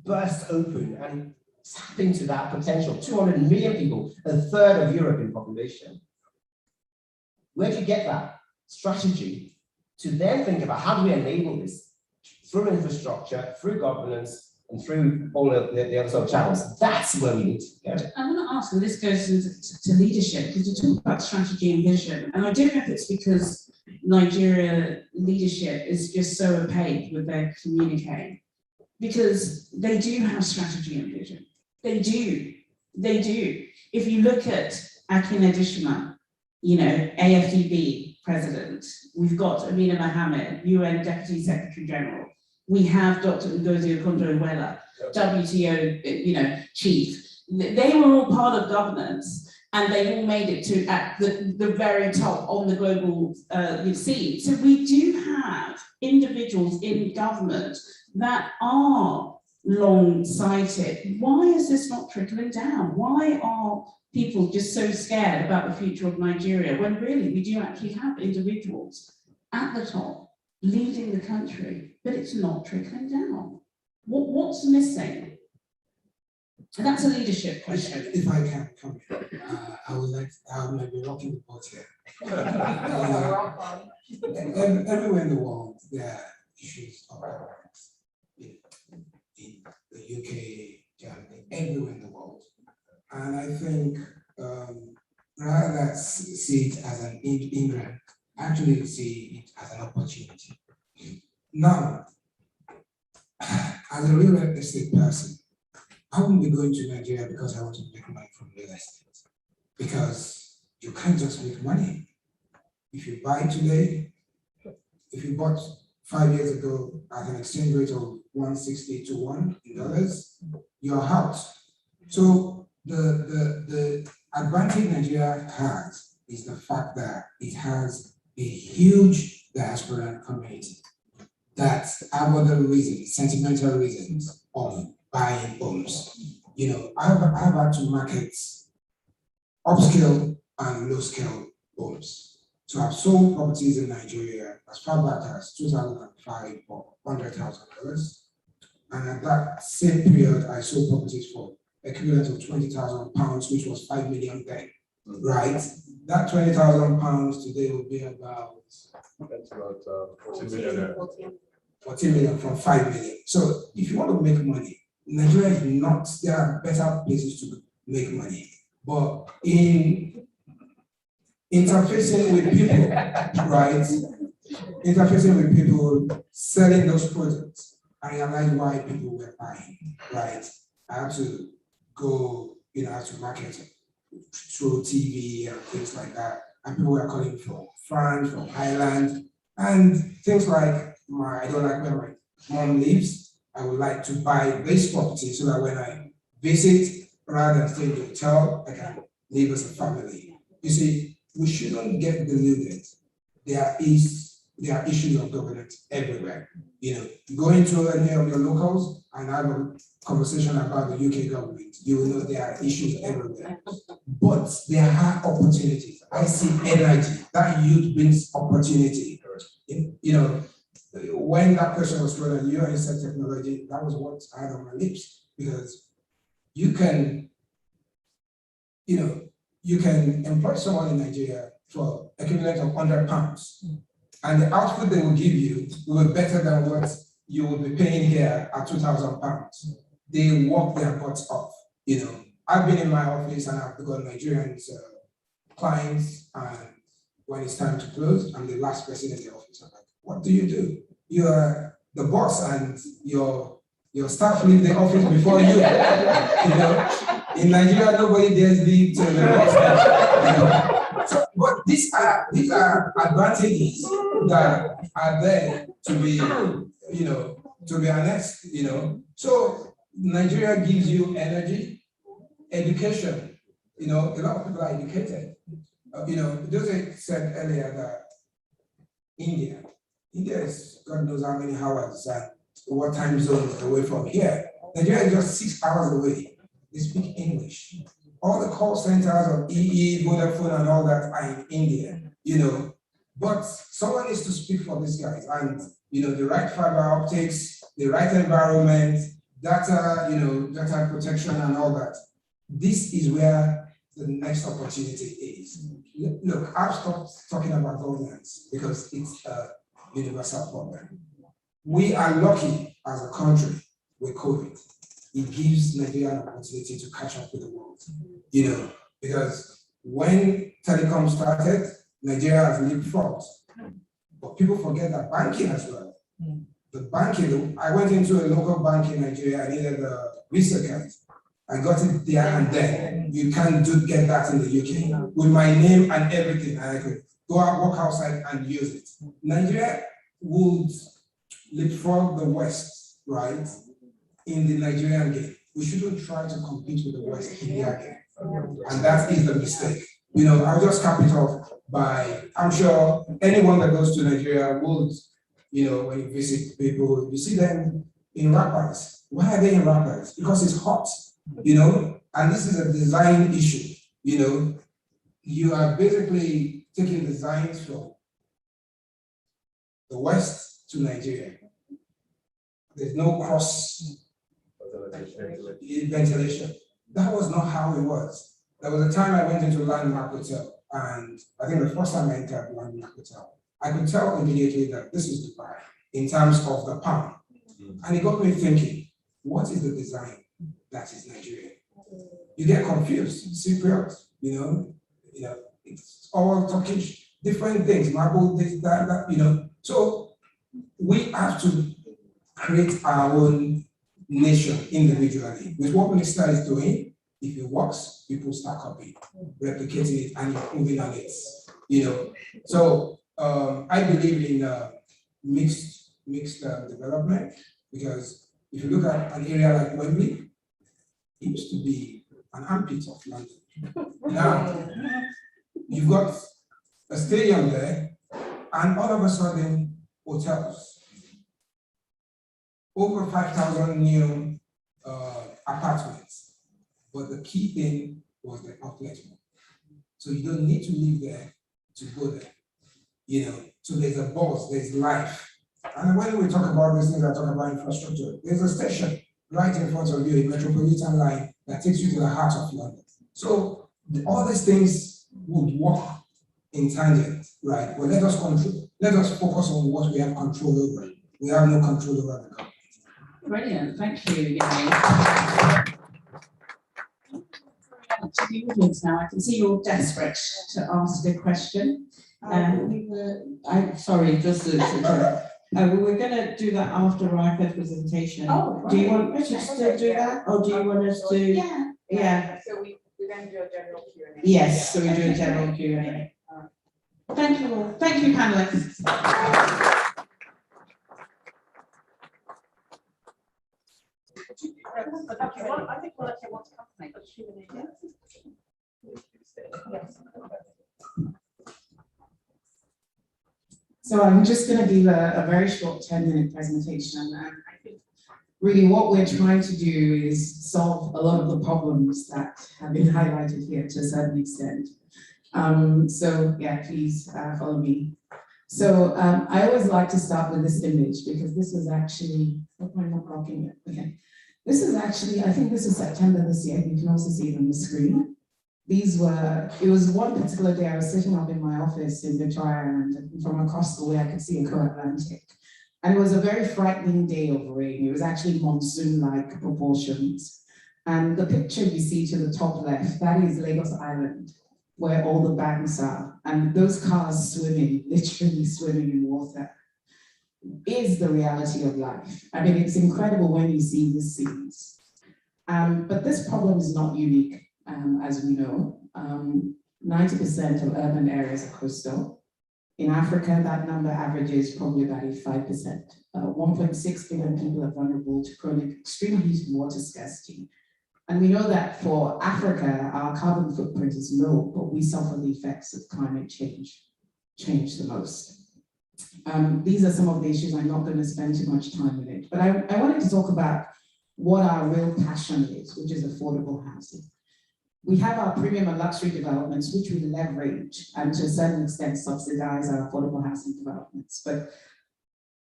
burst open and tap into that potential? 200 million people, a third of Europe in population. Where do you get that strategy to then think about how do we enable this through infrastructure, through governance, and through all of the other sort of channels? That's where we need to go. I want to ask, and this goes to leadership, because you talk about strategy and vision, and I don't know if it's because Nigeria leadership is just so opaque with their communique, because they do have strategy and vision. They do. If you look at Akin Adishima, you know, AFDB president, we've got Amina Mohammed, UN Deputy Secretary General, we have Dr. Ngozi Okonjo-Iweala, WTO, you know, chief. They were all part of governance, and they all made it to at the very top on the global scene. So we do have individuals in government that are long-sighted. Why is this not trickling down? Why are people just so scared about the future of Nigeria when really we do actually have individuals at the top leading the country, but it's not trickling down? What's missing? And that's a leadership question. If I can come in, I would like, I'm like rocking the boat here. Everywhere in the world, there are issues of governance in the UK, Germany, everywhere in the world. And I think rather than see it as an hindrance, actually see it as an opportunity. Now, as a real estate person, I won't be going to Nigeria because I want to make money from real estate. Because you can't just make money. If you buy today, if you bought 5 years ago at an exchange rate of 160 to 1 in dollars, you're out. So the advantage Nigeria has is the fact that it has a huge diaspora community that have other reasons, sentimental reasons of buying homes. You know, I've had to market upscale and low scale homes. So I've sold properties in Nigeria as far back as 2005 for $100,000. And at that same period, I sold properties for equivalent of £20,000, which was 5 million then, right? That £20,000 today will be about, That's about 14 million. 14 million from 5 million. So if you want to make money, Nigeria is not, there are better places to make money. But in interfacing with people, right? Interfacing with people, selling those products, I realized why people were buying, right? I had to go, I had to market through TV and things like that. And people were calling from France, from Ireland, and things like I don't like where my mom lives. I would like to buy this property so that when I visit, rather than stay in the hotel, I can live as a family. You see, we shouldn't get deluded. There are issues of governance everywhere. Go into any of your locals and have a conversation about the UK government. You will know there are issues everywhere. But there are opportunities. I see energy. That youth brings opportunity. When that question was thrown at you and said technology, that was what I had on my lips. Because you can employ someone in Nigeria for equivalent of £100, and the output they will give you will be better than what you will be paying here at £2,000. They work their butts off. I've been in my office and I've got Nigerian clients, and when it's time to close, I'm the last person in the office. I'm like, what do? You are the boss, and your staff leave the office before you. In Nigeria, nobody dares leave till the boss. So, but these are advantages that are there to be, to be honest. So Nigeria gives you energy, education. A lot of people are educated. Jose said earlier that India is God knows how many hours and what time zone away from here. Nigeria is just 6 hours away. They speak English. All the call centers of EE, Vodafone, and all that are in India, But someone needs to speak for these guys. And, the right fiber optics, the right environment, data, data protection and all that. This is where the next opportunity is. Look, I've stopped talking about governance because it's a universal problem. We are lucky as a country with COVID. It gives Nigeria an opportunity to catch up with the world, because when telecom started, Nigeria has leapfrogged. But people forget that banking as well. The banking, I went into a local bank in Nigeria, I needed a Visa card. I got it there and then. You can't get that in the UK. With my name and everything, I could go out, walk outside and use it. Nigeria would leapfrog the West, right? In the Nigerian game. We shouldn't try to compete with the West in their game. And that is the mistake. I'll just cap it off by, I'm sure anyone that goes to Nigeria would, when you visit people, you see them in wrappers. Why are they in wrappers? Because it's hot, and this is a design issue, You are basically taking designs from the West to Nigeria. There's no cross ventilation. That was not how it was. There was a time I went into Landmark Hotel, and I think the first time I entered Landmark Hotel, I could tell immediately that this is Dubai. in terms of the palm. And it got me thinking, what is the design that is Nigerian? You get confused, Cypriot, it's all talking different things, marble, this, that. So we have to create our own nation individually. With what Mr. is doing, if it works, people start copying, replicating it, and improving on it. So I believe in mixed development, because if you look at an area like Wembley, it used to be an armpit of London. Now you've got a stadium there, and all of a sudden, hotels. Over 5,000 new apartments. But the key thing was the outlet mall. So you don't need to live there to go there. So there's a buzz, there's life. And when we talk about these things, I talk about infrastructure. There's a station right in front of you, a metropolitan line that takes you to the heart of London. So all these things would work in tangent, right? But let us focus on what we have control over. We have no control over the government. Brilliant, thank you, Yemi. To the audience now, I can see you're desperate to ask a question. Sorry, just we were going to do that after Raika's presentation. Oh, right. Do you want us to still do that, or do you want us to? Yeah. So we're going to do a general Q&A. Yes, so we do a general Q&A. Thank you all. Thank you, panelists. I think we'll actually want to come to So I'm just going to give a very short 10-minute presentation. And I think really what we're trying to do is solve a lot of the problems that have been highlighted here to a certain extent. So yeah, please follow me. So I always like to start with this image, because this was actually, hope I'm not blocking it. Okay. This is actually, I think this is September this year. You can also see it on the screen. It was one particular day I was sitting up in my office in Victoria Island, and from across the way I could see a co-Atlantic. And it was a very frightening day of rain. It was actually monsoon-like proportions. And the picture you see to the top left, that is Lagos Island, where all the banks are. And those cars swimming, literally swimming in water, is the reality of life. I mean, it's incredible when you see these scenes. But this problem is not unique, as we know. 90% of urban areas are coastal. In Africa, that number averages probably about 85%. 1.6 billion people are vulnerable to chronic extreme heat and water scarcity. And we know that for Africa, our carbon footprint is low, but we suffer the effects of climate change the most. These are some of the issues. I'm not going to spend too much time on it, but I wanted to talk about what our real passion is, which is affordable housing. We have our premium and luxury developments, which we leverage and to a certain extent subsidize our affordable housing developments. But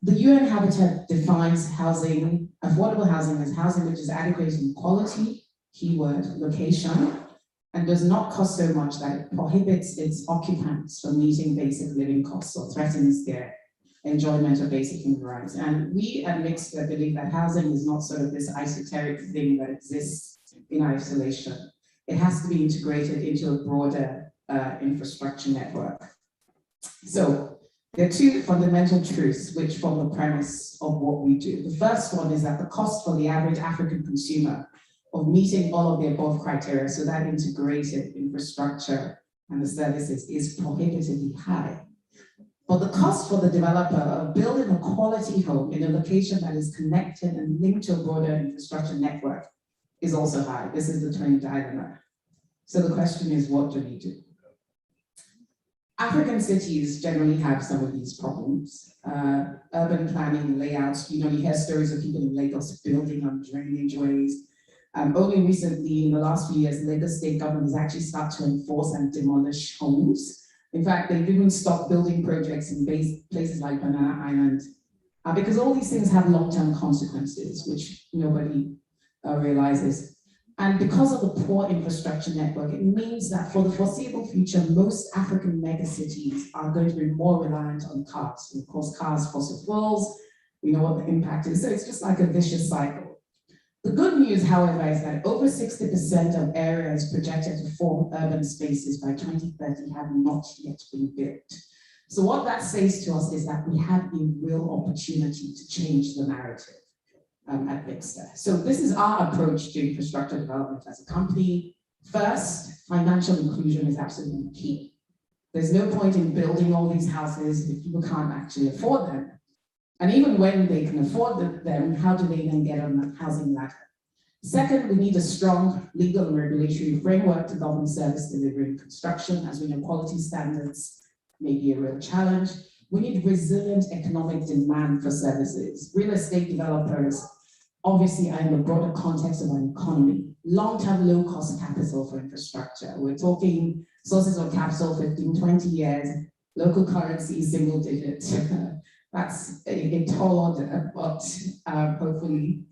the UN Habitat defines housing, affordable housing, as housing which is adequate in quality, keyword, location, and does not cost so much that it prohibits its occupants from meeting basic living costs or threatens their enjoyment of basic human rights. And we at Mixter believe that housing is not sort of this esoteric thing that exists in isolation. It has to be integrated into a broader infrastructure network. So there are two fundamental truths which form the premise of what we do. The first one is that the cost for the average African consumer of meeting all of the above criteria, so that integrated infrastructure and the services, is prohibitively high. But the cost for the developer of building a quality home in a location that is connected and linked to a broader infrastructure network is also high. This is the twin dilemma. So the question is, what do we do? African cities generally have some of these problems. Urban planning, layouts, you hear stories of people in Lagos building on drainage ways. Only recently, in the last few years, Lagos state government has actually started to enforce and demolish homes. In fact, they've even stopped building projects in places like Banana Island, because all these things have long-term consequences, which nobody realizes. And because of the poor infrastructure network, it means that for the foreseeable future, most African megacities are going to be more reliant on cars. And of course, cars, fossil fuels, We know what the impact is. So it's just like a vicious cycle. The good news, however, is that over 60% of areas projected to form urban spaces by 2030 have not yet been built. So what that says to us is that we have a real opportunity to change the narrative at Bixter. So this is our approach to infrastructure development as a company. First, financial inclusion is absolutely key. There's no point in building all these houses if people can't actually afford them. And even when they can afford them, how do they then get on the housing ladder? Second, we need a strong legal and regulatory framework to govern service delivery and construction. As we know, quality standards may be a real challenge. We need resilient economic demand for services. Real estate developers obviously are in the broader context of an economy. Long-term low-cost capital for infrastructure. We're talking sources of capital 15, 20 years, local currency, single digit. That's a tall order, but hopefully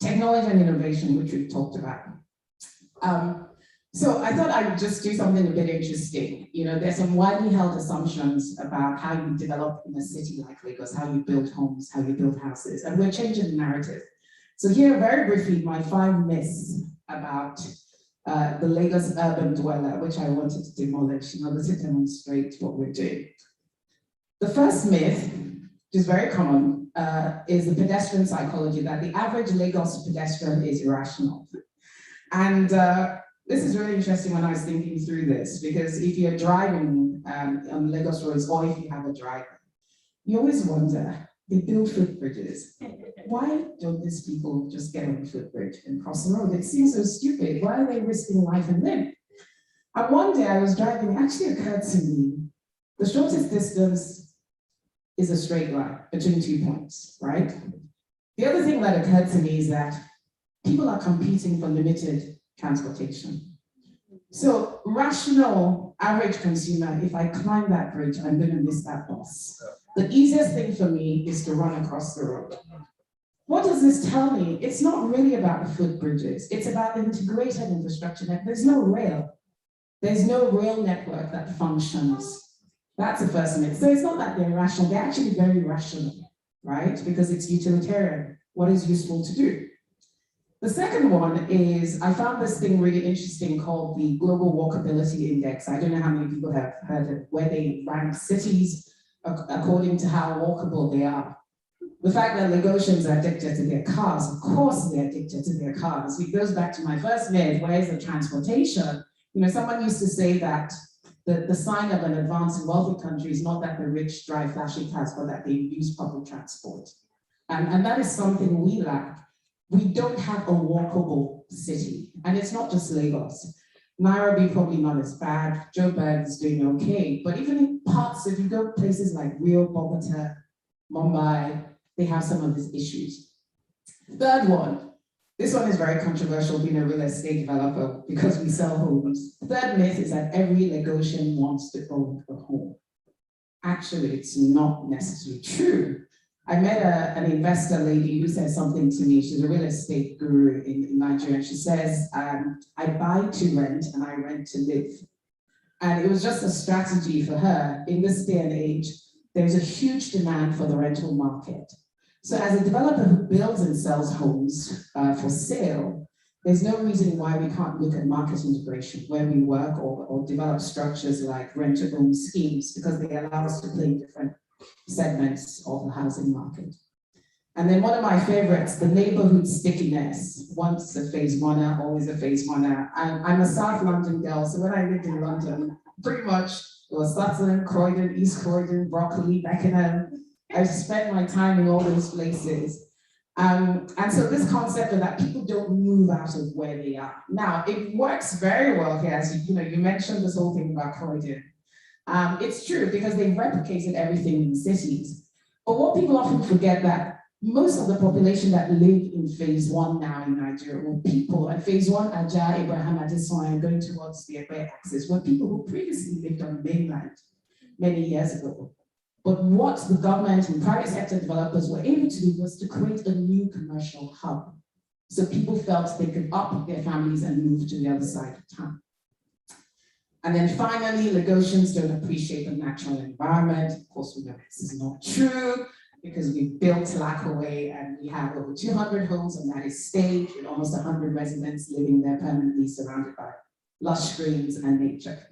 technology and innovation, which we've talked about. So I thought I'd just do something a bit interesting. You know, there's some widely held assumptions about how you develop in a city like Lagos, how you build homes, how you build houses, and we're changing the narrative. So here, very briefly, my 5 myths about the Lagos urban dweller, which I wanted to demolish in order to demonstrate what we're doing. The first myth, which is very common, is the pedestrian psychology, that the average Lagos pedestrian is irrational. And this is really interesting when I was thinking through this, because if you're driving on Lagos roads, or if you have a driver, you always wonder, they build footbridges. Why don't these people just get on the footbridge and cross the road? It seems so stupid. Why are they risking life and limb? And one day I was driving, it actually occurred to me, the shortest distance is a straight line between 2 points, right? The other thing that occurred to me is that people are competing for limited transportation. So rational, average consumer, if I climb that bridge, I'm gonna miss that bus. The easiest thing for me is to run across the road. What does this tell me? It's not really about the footbridges. It's about the integrated infrastructure network. There's no rail. There's no rail network that functions. That's the first myth. So it's not that they're rational, they're actually very rational, right? Because it's utilitarian, what is useful to do. The second one is, I found this thing really interesting called the Global Walkability Index. I don't know how many people have heard of, where they rank cities according to how walkable they are. The fact that Lagosians are addicted to their cars, of course they're addicted to their cars. It goes back to my first myth, where's the transportation? You know, someone used to say that the sign of an advanced and wealthy country is not that the rich drive flashy cars, but that they use public transport. And that is something we lack. We don't have a walkable city. And it's not just Lagos. Nairobi probably not as bad. Joburg is doing okay. But even in parts, if you go places like Rio, Bogota, Mumbai, they have some of these issues. Third one, this one is very controversial being a real estate developer because we sell homes. Third myth is that every Lagosian wants to own a home. Actually, it's not necessarily true. I met an investor lady who said something to me. She's a real estate guru in Nigeria. And she says, I buy to rent and I rent to live. And it was just a strategy for her. In this day and age, there's a huge demand for the rental market. So as a developer who builds and sells homes for sale, there's no reason why we can't look at market integration where we work or develop structures like rent-to-own schemes, because they allow us to play in different segments of the housing market. And then one of my favorites, the neighborhood stickiness. Once a phase oneer, always a phase oneer. I'm a South London girl, so when I lived in London, pretty much it was Sutton, Croydon, East Croydon, Broccoli, Beckenham. I spent my time in all those places. And so this concept of that people don't move out of where they are. Now, it works very well here, as you mentioned this whole thing about Croydon. It's true because they've replicated everything in cities. But what people often forget that most of the population that live in phase one now in Nigeria were people at phase one, Ajah, Abraham, Adesoyan, going towards the Ekpe axis, were people who previously lived on the mainland many years ago. But what the government and private sector developers were able to do was to create a new commercial hub. So people felt they could up their families and move to the other side of town. And then finally, Lagosians don't appreciate the natural environment. Of course, we know this is not true. because we built Lackaway and we have over 200 homes on that estate with almost 100 residents living there permanently surrounded by lush greens and nature.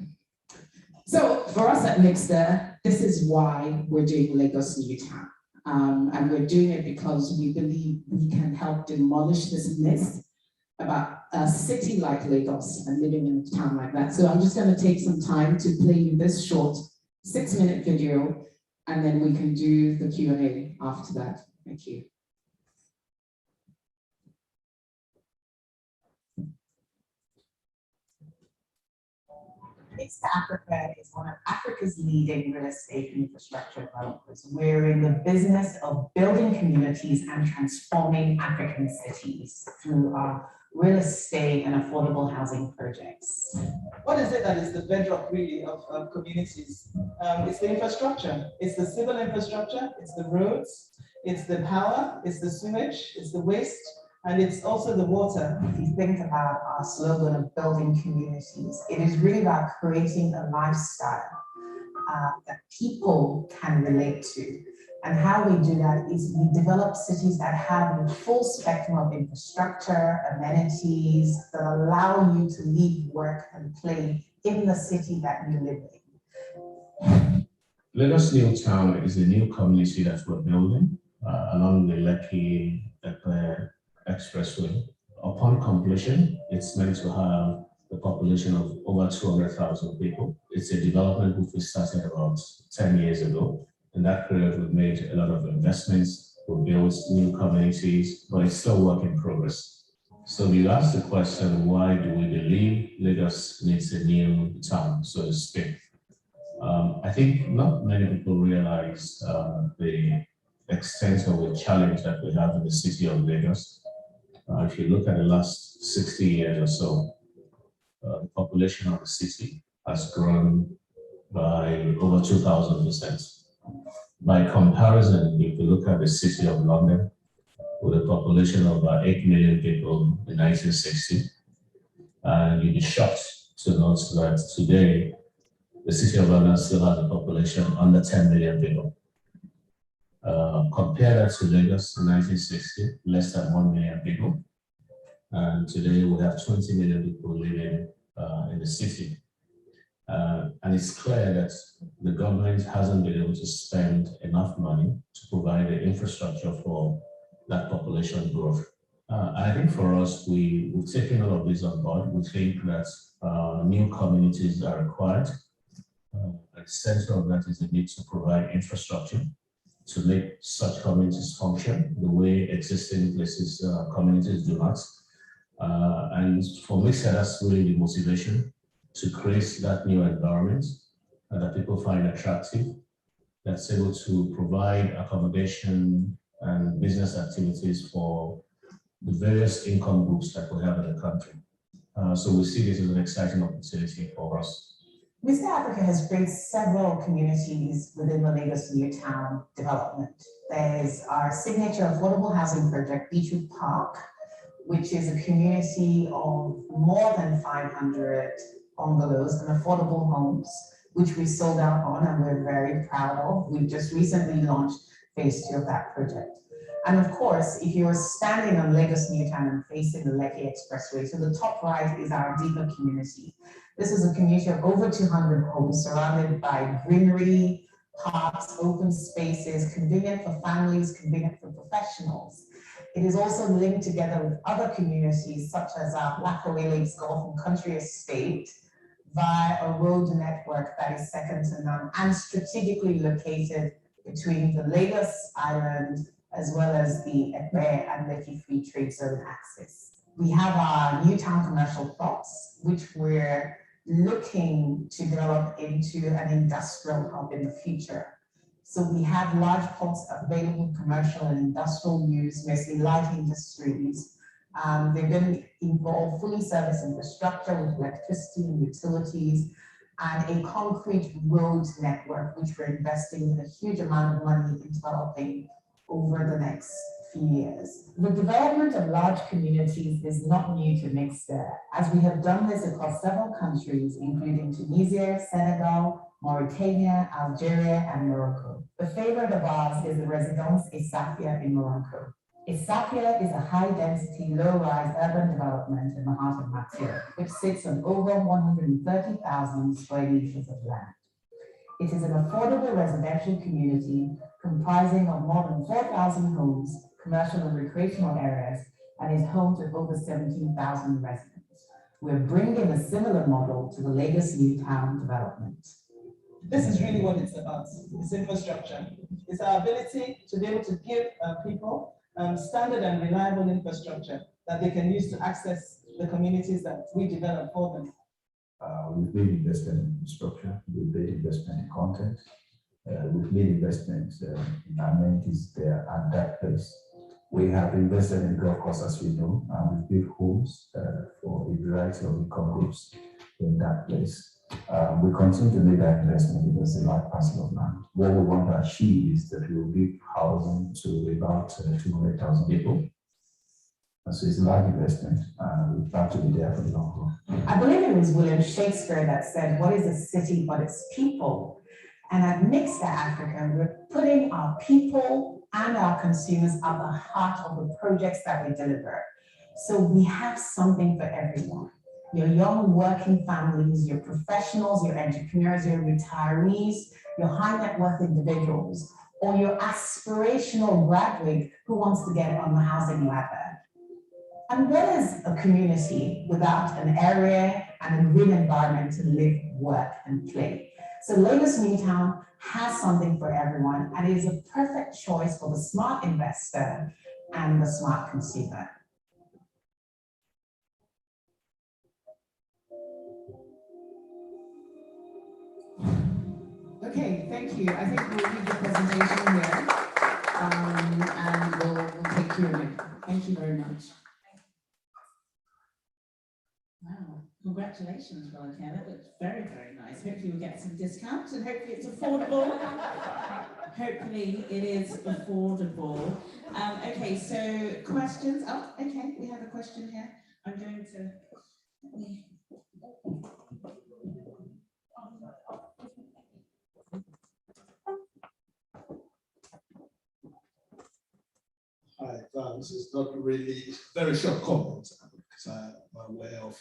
So for us at Mixter, this is why we're doing Lagos Newtown. And we're doing it because we believe we can help demolish this myth about a city like Lagos and living in a town like that. So I'm just going to take some time to play you this short 6-minute video, and then we can do the Q&A after that. Thank you. Mixter Africa is one of Africa's leading real estate infrastructure developers. We're in the business of building communities and transforming African cities through our real estate and affordable housing projects. What is it that is the bedrock really of communities? It's the infrastructure. It's the civil infrastructure, it's the roads, it's the power, it's the sewage, it's the waste, and it's also the water. If you think about our slogan of building communities, it is really about creating a lifestyle that people can relate to. And how we do that is we develop cities that have a full spectrum of infrastructure, amenities that allow you to live, work, and play in the city that you live in. Lagos Newtown is a new community that we're building along the Lekki Expressway. Upon completion, it's meant to have a population of over 200,000 people. It's a development which we started about 10 years ago. In that period, we've made a lot of investments, we've built new communities, but it's still work in progress. So you asked the question, why do we believe Lagos needs a new town, so to speak? I think not many people realize the extent of the challenge that we have in the city of Lagos. If you look at the last 60 years or so, the population of the city has grown by over 2,000%. By comparison, if you look at the city of London, with a population of about 8 million people in 1960, and you'd be shocked to note that today, the city of London still has a population under 10 million people. Compare that to Lagos in 1960, less than 1 million people. And today we have 20 million people living in the city. And it's clear that the government hasn't been able to spend enough money to provide the infrastructure for that population growth. And I think for us, we've taken all of this on board. We think that new communities are required. At the center of that is the need to provide infrastructure to make such communities function the way existing places, communities do not. And for me, that's really the motivation to create that new environment that people find attractive, that's able to provide accommodation and business activities for the various income groups that we have in the country. So we see this as an exciting opportunity for us. Mixter Africa has created several communities within the Lagos Newtown development. There's our signature affordable housing project, Beachwood Park, which is a community of more than 500 bungalows and affordable homes, which we sold out on and we're very proud of. We just recently launched phase 2 of that project. And of course, if you're standing on Lagos Newtown and facing the Lekki Expressway, to the top right is our Deeper community. This is a community of over 200 homes surrounded by greenery, parks, open spaces, convenient for families, convenient for professionals. It is also linked together with other communities such as our Lackaway Lakes Golf and Country Estate via a road network that is second to none and strategically located between the Lagos Island as well as the Ekpe and Lekki Free Trade Zone axis. We have our Newtown commercial plots, which we're looking to develop into an industrial hub in the future. So we have large plots available for commercial and industrial use, mostly light industries. They're going to involve fully serviced infrastructure with electricity and utilities and a concrete road network, which we're investing a huge amount of money in developing over the next few years. The development of large communities is not new to Mixter, as we have done this across several countries, including Tunisia, Senegal, Mauritania, Algeria, and Morocco. The favorite of ours is the Residence Isafia in Morocco. Isafia is a high-density, low-rise urban development in the heart of Matsir, which sits on over 130,000 square meters of land. It is an affordable residential community comprising of more than 4,000 homes, commercial and recreational areas, and is home to over 17,000 residents. We're bringing a similar model to the Lagos Newtown development. This is really what it's about. It's infrastructure. It's our ability to be able to give people standard and reliable infrastructure that they can use to access the communities that we develop for them. We've made investment in infrastructure, we've made investment in content, we've made investments in amenities there at that place. We have invested in golf course, as we know, and we've built homes for a variety of income groups in that place. We continue to make that investment because it's a large parcel of land. What we want to achieve is that we will give housing to about 200,000 people. And so it's a large investment, and we plan to be there for the long run. I believe it was William Shakespeare that said, "What is a city but its people?" And at Mixed Africa, we're putting our people and our consumers at the heart of the projects that we deliver. So we have something for everyone. Your young working families, your professionals, your entrepreneurs, your retirees, your high net worth individuals, or your aspirational graduate who wants to get on the housing ladder. And what is a community without an area and a green environment to live, work, and play? So Lagos Newtown has something for everyone, and it is a perfect choice for the smart investor and the smart consumer. Okay, thank you. I think we'll leave the presentation here, and we'll take Q&A. Thank you very much. Wow, congratulations, Volunteer. That looks very, very nice. Hopefully we'll get some discounts and hopefully it's affordable. Hopefully it is affordable. Okay, so questions. Oh, okay, we have a question here. I'm going to... Hi, this is not really very short comment because I'm aware of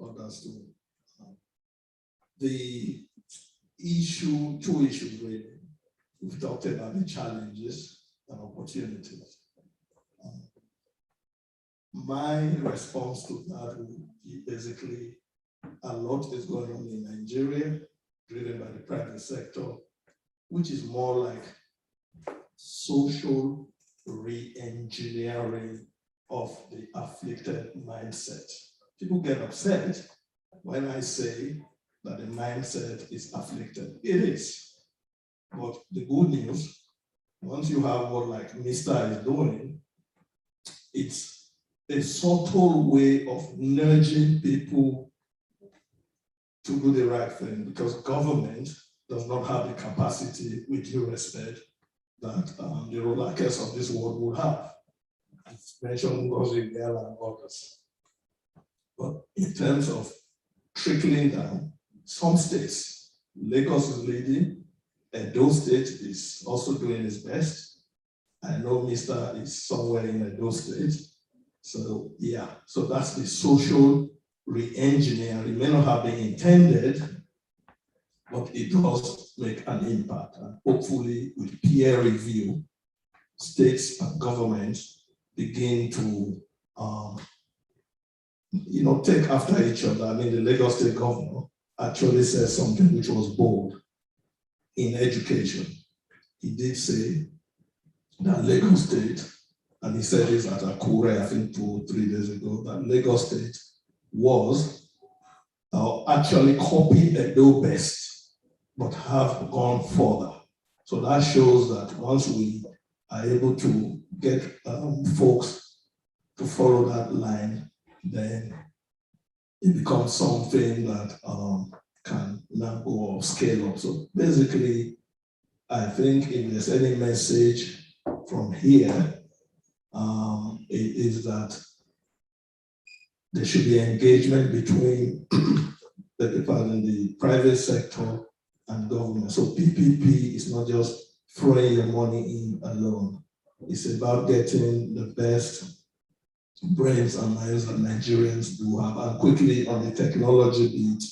others too. The issue, two issues really. We've talked about the challenges and opportunities. My response to that would be basically a lot is going on in Nigeria, driven by the private sector, which is more like social re-engineering of the afflicted mindset. People get upset when I say that the mindset is afflicted. It is. But the good news, once you have what like Mr. is doing, it's a subtle way of nudging people to do the right thing, because government does not have the capacity, with due respect, that the Rolakers of this world would have. I've mentioned Ngozi Iweala and others. But in terms of trickling down, some states, Lagos is leading, Edo State is also doing its best. I know Mr. is somewhere in Edo State. So yeah, so that's the social re-engineering. It may not have been intended, but it does make an impact. And hopefully with peer review, states and governments begin to take after each other. I mean, the Lagos State governor actually said something which was bold in education. He did say that Lagos State, and he said this at Akure, I think 2 or 3 days ago, that Lagos State was actually copied Edo best, but have gone further. So that shows that once we are able to get folks to follow that line, then it becomes something that can now go or scale up. So basically, I think if there's any message from here, it is that there should be engagement between the private sector and government. So PPP is not just throwing your money in alone. It's about getting the best brains and minds that Nigerians do have. And quickly on the technology bit,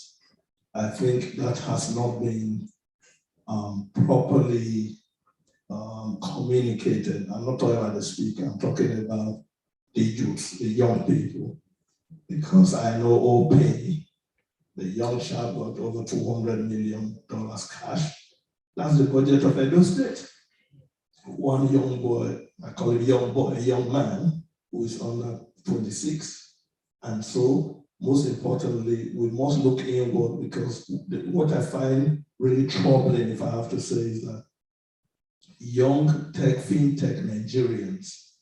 I think that has not been properly communicated. I'm not talking about the speaker, I'm talking about the youth, the young people. Because I know OPay, the young child got over $200 million cash. That's the budget of Edo State. One young boy, I call him young boy, a young man who is under 26. And so, most importantly, we must look inward because what I find really troubling, if I have to say, is that young tech, fintech Nigerians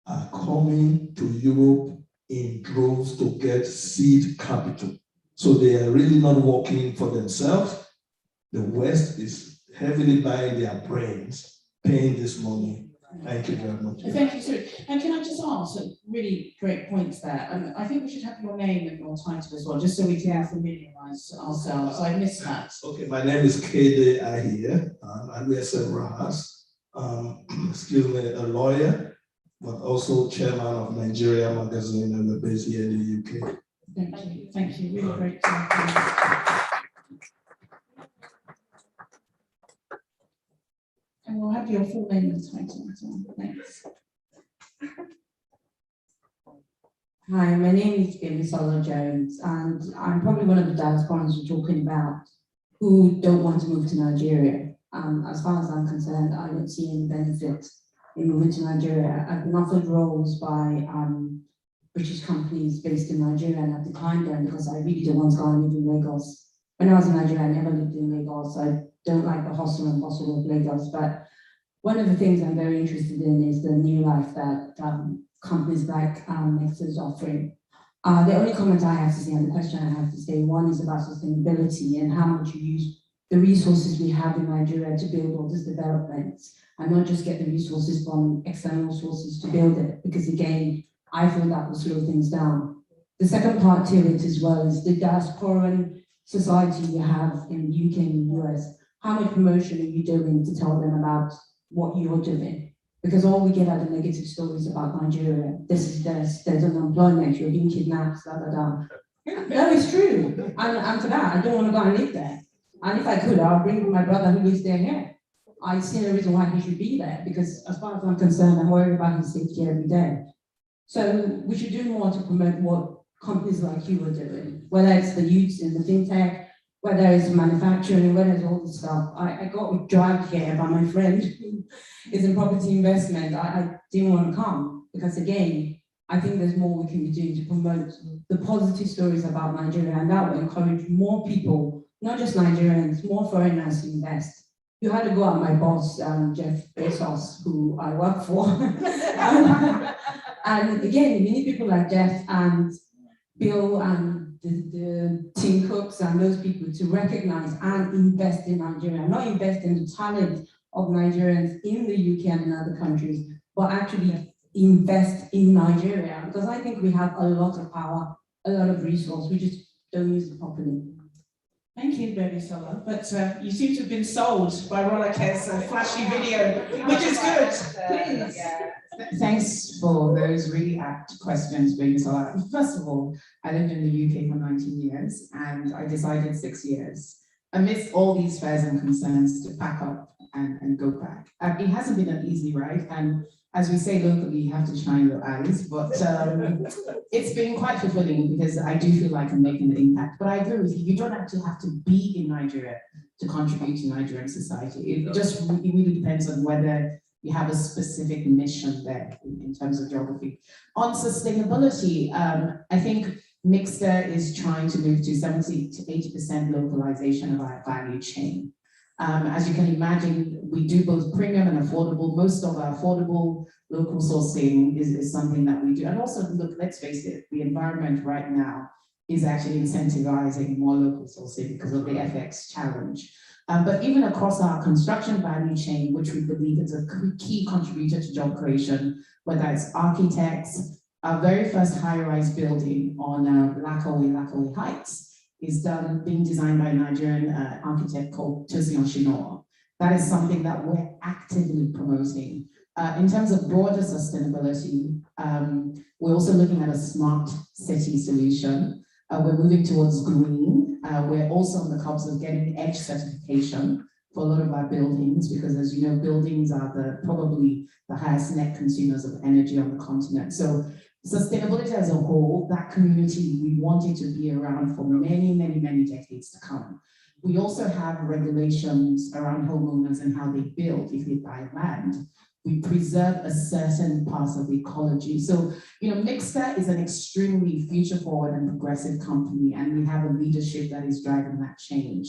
are coming to Europe in droves to get seed capital. So they are really not working for themselves. The West is heavily buying their brains, paying this money. Thank you very much. Thank you, sir. And can I just ask, really great points there. I think we should have your name and your title as well, just so we can familiarize ourselves. I missed that. Okay, my name is Kede Ahir. I'm excuse me, a lawyer, but also chairman of Nigeria Magazine, and we're based here in the UK. Thank you, really great. And we'll have your full name and title as well. Thanks. Hi, my name is Bimisala Jones, and I'm probably one of the diasporans you're talking about who don't want to move to Nigeria. As far as I'm concerned, I don't see any benefit in moving to Nigeria. I've been offered roles by British companies based in Nigeria, and I've declined them because I really don't want to go and live in Lagos. When I was in Nigeria, I never lived in Lagos. I don't like the hustle and bustle of Lagos, but one of the things I'm very interested in is the new life that companies like Next is offering. The only comment I have to say and the question I have to say, one is about sustainability and how much you use the resources we have in Nigeria to build all these developments and not just get the resources from external sources to build it, because again, I feel that will slow things down. The second part to it as well is the diasporan society you have in the UK and the US. How much promotion are you doing to tell them about what you're doing? Because all we get are the negative stories about Nigeria. This is this, there's unemployment, you're being kidnapped, da da da. No, it's true. And for that, I don't want to go and live there. And if I could, I'll bring my brother who lives there here. I see no reason why he should be there, because as far as I'm concerned, I'm worried about his safety every day. So we should do more to promote what companies like you are doing, whether it's the youths in the fintech, whether it's manufacturing, whether it's all this stuff. I got dragged here by my friend who is in property investment. I didn't want to come because, again, I think there's more we can be doing to promote the positive stories about Nigeria, and that will encourage more people, not just Nigerians, more foreigners to invest. You had to go at my boss, Jeff Bezos, who I work for. And again, we need people like Jeff and Bill and the Tim Cooks and those people to recognize and invest in Nigeria, not invest in the talent of Nigerians in the UK and in other countries, but actually invest in Nigeria, because I think we have a lot of power, a lot of resource, we just don't use it properly. Thank you, Baby Sola. But you seem to have been sold by Rollercare's flashy video, which is good. Please. Thanks for those really apt questions, Baby Sola. First of all, I lived in the UK for 19 years, and I decided 6 years, amidst all these fears and concerns, to pack up and go back. It hasn't been an easy ride, and as we say locally, you have to shine your eyes, but it's been quite fulfilling because I do feel like I'm making an impact. But I agree with you, you don't actually have to be in Nigeria to contribute to Nigerian society. It just really depends on whether you have a specific mission there in terms of geography. On sustainability, I think Mixter is trying to move to 70 to 80% localization of our value chain. As you can imagine, we do both premium and affordable. Most of our affordable local sourcing is something that we do. And also, look, let's face it, the environment right now is actually incentivizing more local sourcing because of the FX challenge. But even across our construction value chain, which we believe is a key contributor to job creation, whether it's architects, our very first high-rise building on Lakaway Heights is being designed by a Nigerian architect called Tosin Oshinoa. That is something that we're actively promoting. In terms of broader sustainability, we're also looking at a smart city solution. We're moving towards green. We're also on the cusp of getting EDGE certification for a lot of our buildings, because as you know, buildings are probably the highest net consumers of energy on the continent. So sustainability as a whole, that community, we want it to be around for many, many, many decades to come. We also have regulations around homeowners and how they build if they buy land. We preserve a certain part of the ecology. So, you know, Mixter is an extremely future forward and progressive company, and we have a leadership that is driving that change.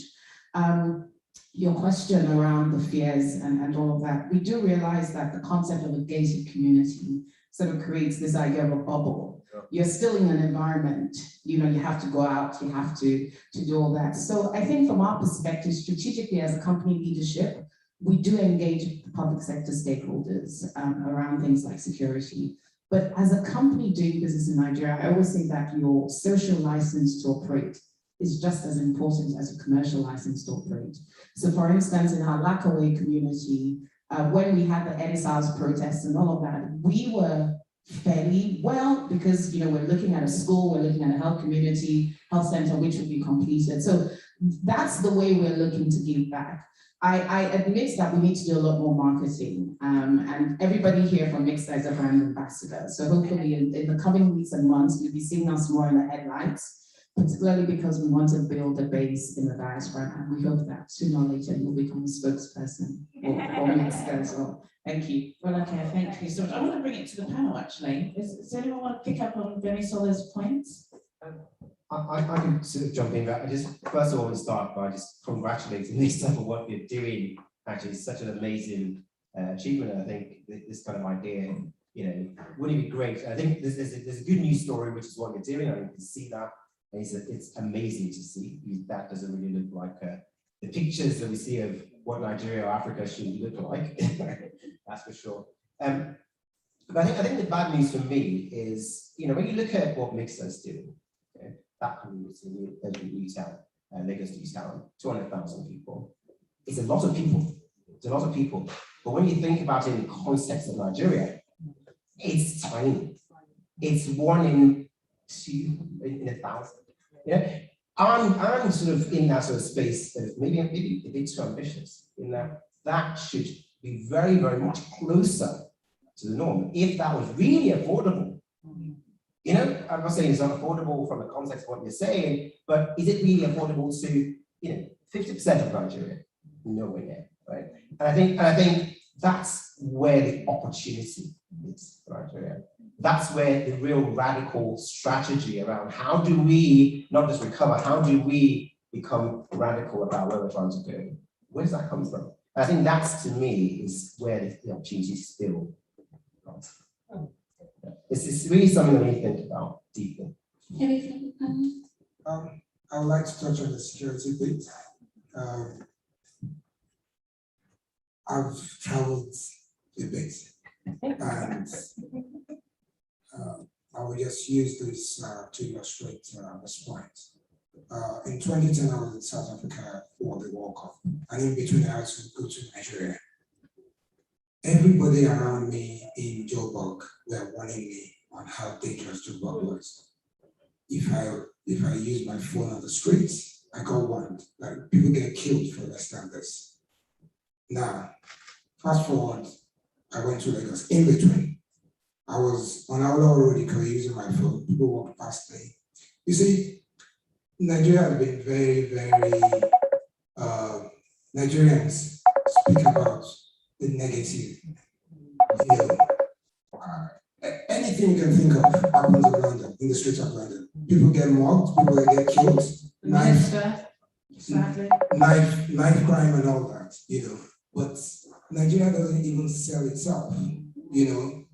Your question around the fears and all of that, we do realize that the concept of a gated community sort of creates this idea of a bubble. You're still in an environment, you know, you have to go out, you have to do all that. So I think from our perspective, strategically as a company leadership, we do engage the public sector stakeholders around things like security. But as a company doing business in Nigeria, I always say that your social license to operate is just as important as a commercial license to operate. So for instance, in our Lakaway community, when we had the EDISA's protests and all of that, we were fairly well, because you know, we're looking at a school, we're looking at a health center, which will be completed. So that's the way we're looking to give back. I admit that we need to do a lot more marketing, and everybody here from Mixter is a brand ambassador. So hopefully in the coming weeks and months, you'll be seeing us more in the headlines, particularly because we want to build a base in the diaspora, and we hope that sooner or later you'll become a spokesperson for Mixter as well. Thank you. Well, okay, thank you so much. I want to bring it to the panel, actually. Does anyone want to pick up on Bemisola's points? I can sort of jump in, but I just first of all want to start by just congratulating Lisa for what you're doing. Actually, it's such an amazing achievement. I think this kind of idea, you know, wouldn't it be great? I think there's a good news story, which is what you're doing. I mean, you can see that. It's amazing to see. That doesn't really look like the pictures that we see of what Nigeria or Africa should look like. That's for sure. But I think the bad news for me is, you know, when you look at what Mixter is doing, okay, that community, New Town, Lagos New Town, 200,000 people. It's a lot of people. It's a lot of people. But when you think about it in the context of Nigeria, it's tiny. It's 1 in 2 in 1,000. Yeah, I'm sort of in that sort of space that maybe a bit too ambitious. In that should be very, very much closer to the norm. If that was really affordable, you know, I'm not saying it's not affordable from the context of what you're saying, but is it really affordable to, you know, 50% of Nigeria? Nowhere near, right? And I think that's where the opportunity is for Nigeria. That's where the real radical strategy around how do we not just recover, how do we become radical about where we're trying to go? Where does that come from? I think that's, to me, is where the opportunity is still. It's really something that we think about deeply. I would like to touch on the security bit. I've traveled a bit, and I will just use this to illustrate this point. In 2010, I was in South Africa for the World Cup, and in between I had to go to Nigeria. Everybody around me in Joburg were warning me on how dangerous Joburg was. If I use my phone on the streets, I got warned, like people get killed for less than this. Now, fast forward, I went to Lagos. In between, I was on Aula Road using my phone. People walked past me. You see, Nigeria has been very, very, Nigerians speak about the negative. You know, anything you can think of happens in London, in the streets of London. People get mobbed, people get killed, knife crime and all that, you know. But Nigeria doesn't even sell itself, you know.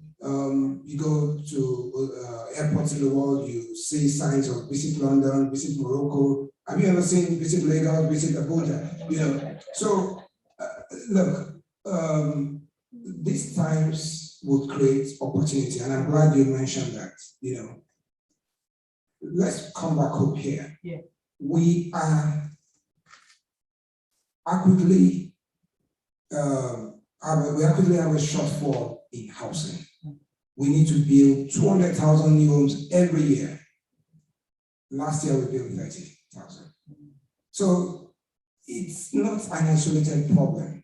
You go to airports in the world, you see signs of visit London, visit Morocco. Have you ever seen visit Lagos, visit Abuja? You know, so look, these times would create opportunity, and I'm glad you mentioned that. You know, let's come back up here. Yeah. we are acutely have a shortfall in housing. We need to build 200,000 new homes every year. Last year we built 30,000. So it's not an isolated problem.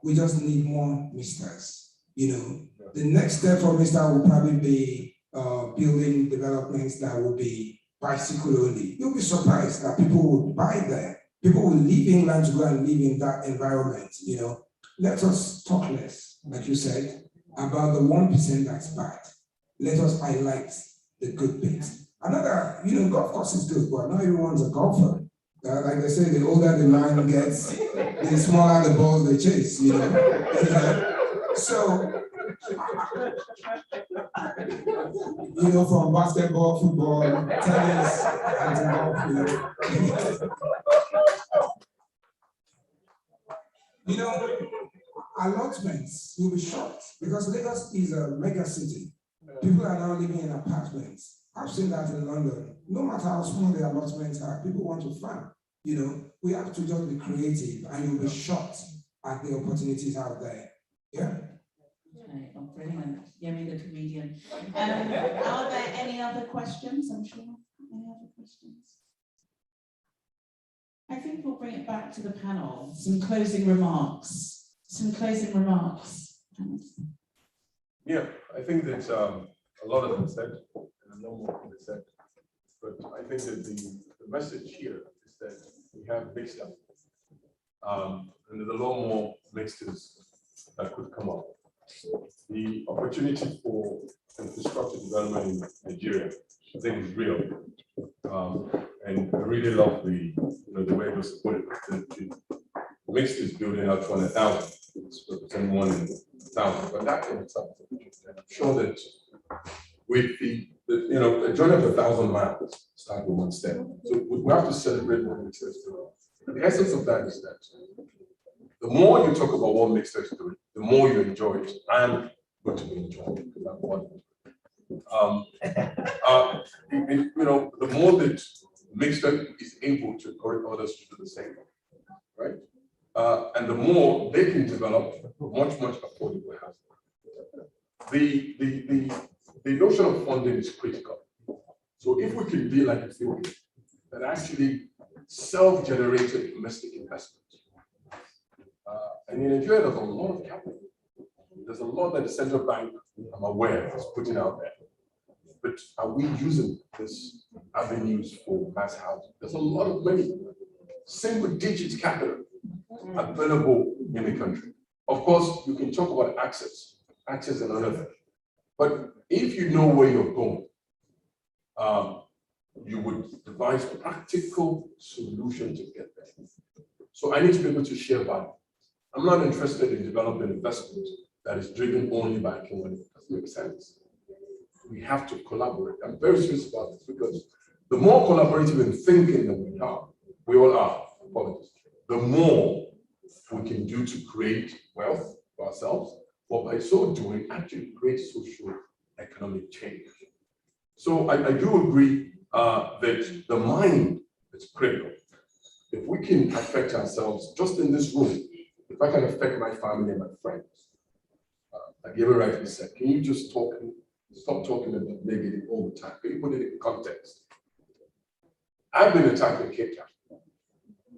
We just need more misters. You know, the next step for Mr. will probably be building developments that will be bicycle only. You'll be surprised that people would buy there. People will leave England to go and live in that environment. You know, let us talk less, like you said, about the 1% that's bad. Let us highlight the good bits. Another, you know, golf course is good, but not everyone's a golfer. Like they say, the older the man gets, the smaller the balls they chase, you know. So, you know, from basketball, football, tennis, and to golf, you know. You know, allotments, you'll be shocked because Lagos is a mega city. People are now living in apartments. I've seen that in London. No matter how small the allotments are, people want to farm. You know, we have to just be creative and you'll be shocked at the opportunities out there. Yeah. Okay, oh, brilliant. Yemi the comedian. Are there any other questions? I'm sure. Any other questions? I think we'll bring it back to the panel. Some closing remarks. Yeah, I think that a lot has been said, and a lot more can be said. But I think that the message here is that we have mixed up. And there's a lot more mixtures that could come up. The opportunity for infrastructure development in Nigeria, I think, is real. And I really love the way it was put it. Mixtures building out 200,000. It's representing 1,000, but that in itself, I'm sure that with a journey of 1,000 miles start with one step. So we have to celebrate what mixtures do. The essence of that is that the more you talk about what mixtures do, the more you enjoy it. I'm going to be enjoying it because I'm one. The more that mixture is able to encourage others to do the same, right? And the more they can develop much affordable housing. The notion of funding is critical. So if we can be like a field that actually self-generated domestic investment. And in Nigeria, there's a lot of capital. There's a lot that the central bank, I'm aware, is putting out there. But are we using these avenues for mass housing? There's a lot of money, single-digit capital available in the country. Of course, you can talk about access. Access is another thing. But if you know where you're going, you would devise practical solutions to get there. So I need to be able to share value. I'm not interested in developing investment that is driven only by economic. It doesn't make sense. We have to collaborate. I'm very serious about this because the more collaborative in thinking that we all are, apologies, the more we can do to create wealth for ourselves, but by so doing, actually create social economic change. So I do agree that the mind is critical. If we can affect ourselves just in this room, if I can affect my family and my friends, like Yemi rightly said, can you just stop talking about negative all the time? Can you put it in context? I've been attacked in Cape Town.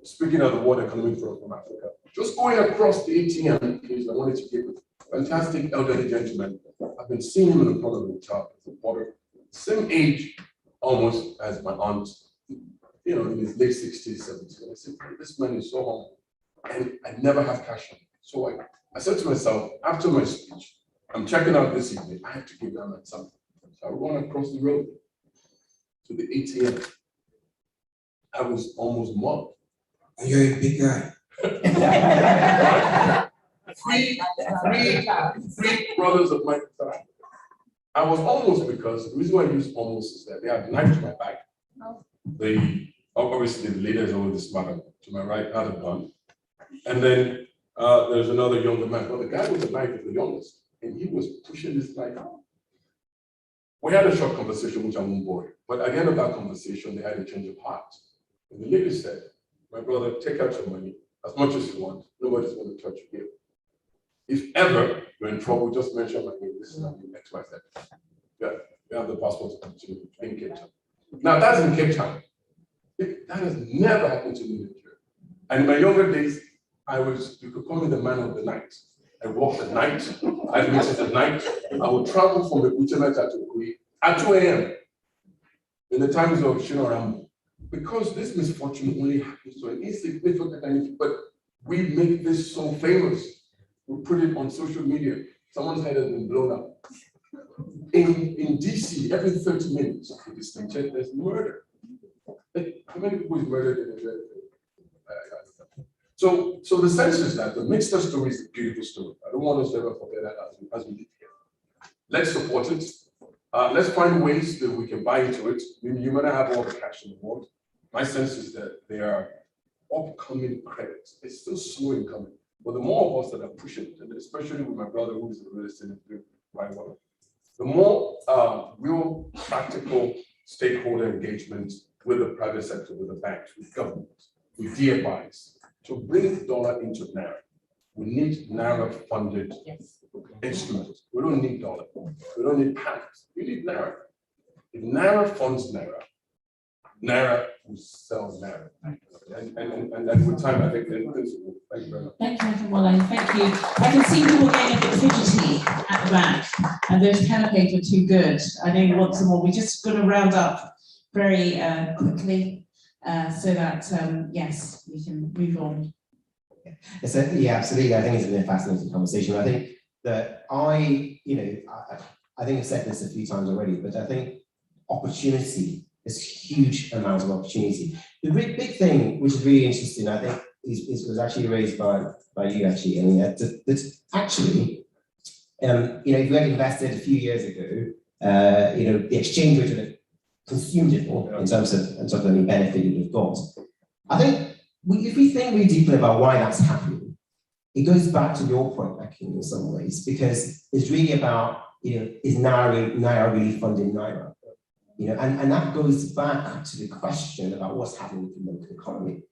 Speaking of the World Economic Forum from Africa, just going across the ATM, because I wanted to give a fantastic elderly gentleman. I've been seeing him in the front of the top, the border, same age almost as my aunt, in his late 60s, 70s. And I said, this man is so humble, and I never have cash on me. So I said to myself, after my speech, I'm checking out this evening, I have to give that man something. So I run across the road to the ATM. I was almost mobbed. And you're a big guy. Three brothers of mine. I was almost, because the reason why I use almost is that they had knives to my back. Obviously the leader is always the smarter. To my right, had a gun. And then there's another younger man. Well, the guy with the knife is the youngest, and he was pushing this knife out. We had a short conversation, which I won't bore you. But at the end of that conversation, they had a change of heart. And the lady said, my brother, take out your money as much as you want. Nobody's going to touch you here. If ever you're in trouble, just mention my name. This is my name, X, Y, Z. Yeah, you have the passport to continue in Cape Town. Now that's in Cape Town. That has never happened to me in Nigeria. And in my younger days, you could call me the man of the night. I walked at night, I had meetings at night. I would travel from the Buchanata to Okui at 2 a.m. in the times of Shinoramu. Because this misfortune only happens to an insignificant entity, but we make this so famous. We put it on social media. Someone's head has been blown up. In DC, every 30 minutes, there's murder. Like, how many people is murdered in Nigeria? So the sense is that the mixed story is a beautiful story. I don't want us to ever forget that as we live here. Let's support it. Let's find ways that we can buy into it. I mean, you might not have all the cash in the world. My sense is that there are upcoming credits. It's still slow in coming. But the more of us that are pushing it, and especially with my brother who is a real estate right well, the more real practical stakeholder engagement with the private sector, with the banks, with government, with DFIs, to bring the dollar into Naira. We need Naira funded instruments. We don't need dollar. We don't need pounds. We need Naira. If Naira funds Naira, Naira will sell Naira. And with time, I think the principle. Thank you very much. Thank you, Mr. Wale. Thank you. I can see people getting a bit fidgety at the back, and those canapes were too good. I know you want some more. We're just going to round up very quickly so that, yes, we can move on. Yeah, absolutely. I think it's been a fascinating conversation. I think that I think I've said this a few times already, but I think opportunity, there's huge amounts of opportunity. The big thing, which is really interesting, I think, was actually raised by you, actually. I mean, that actually, if you had invested a few years ago, the exchange rate would have consumed it all in terms of any benefit you'd have got. I think if we think really deeply about why that's happening, it goes back to your point, actually, in some ways, because it's really about, is Naira really funding Naira? And that goes back to the question about what's happening with the local economy.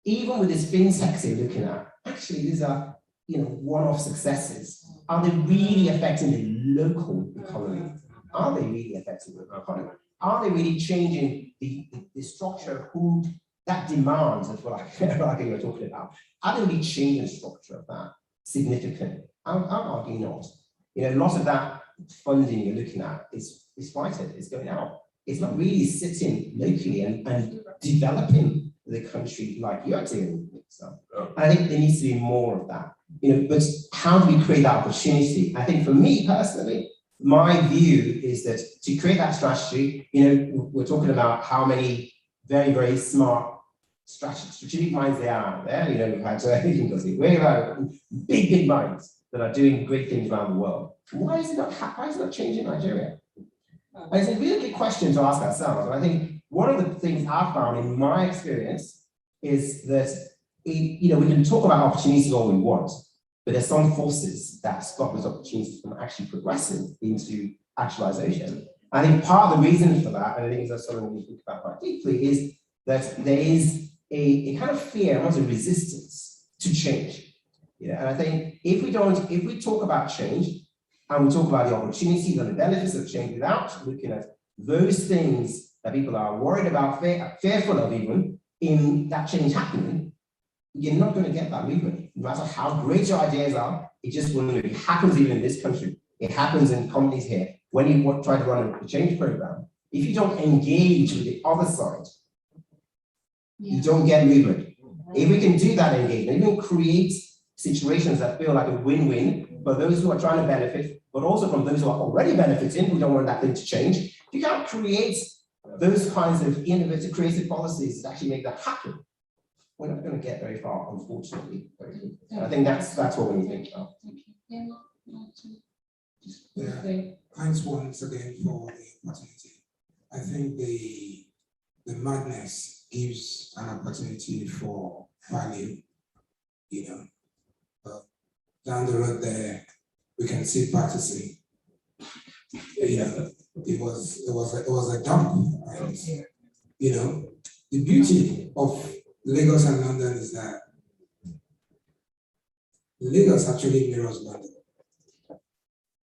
Even with this fintechs they're looking at, actually these are, one-off successes. Are they really affecting the local economy? Are they really affecting the local economy? Are they really changing the structure of who that demands, as well, like you were talking about? Are they really changing the structure of that significantly? I'm arguing not. Lots of that funding you're looking at is fighting, it's going out. It's not really sitting locally and developing the country like you're doing. So I think there needs to be more of that. But how do we create that opportunity? I think for me personally, my view is that to create that strategy, we're talking about how many very, very smart strategic minds there are out there. We've had big minds that are doing great things around the world. Why is it not changing Nigeria? It's a really good question to ask ourselves. And I think one of the things I've found in my experience is that we can talk about opportunities all we want, but there's some forces that stop those opportunities from actually progressing into actualization. I think part of the reason for that, and I think that's something we think about quite deeply, is that there is a kind of fear, almost a resistance to change. And I think if we talk about change, and we talk about the opportunities and the benefits of change without looking at those things that people are worried about, fearful of even, in that change happening, you're not going to get that movement. No matter how great your ideas are, it just won't. It happens even in this country. It happens in companies here. When you try to run a change program, if you don't engage with the other side, you don't get movement. If we can do that engagement, even create situations that feel like a win-win for those who are trying to benefit, but also from those who are already benefiting, we don't want that thing to change. If you can't create those kinds of innovative, creative policies that actually make that happen, we're not going to get very far, unfortunately. And I think that's what we think about. Thanks once again for the opportunity. I think the madness gives an opportunity for value, down the road there, we can see practicing. It was a dump, and The beauty of Lagos and London is that Lagos actually mirrors London.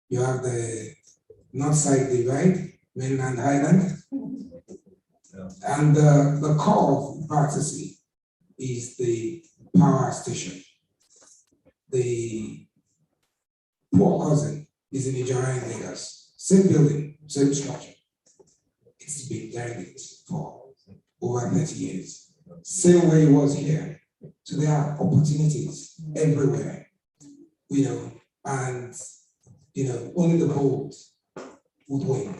You have the north side divide, mainland island, and the core of Battersea is the power station. The poor cousin is in Ijara in Lagos. Same building, same structure. It's been derelict for over 30 years. Same way it was here. So there are opportunities everywhere, and only the bold would win.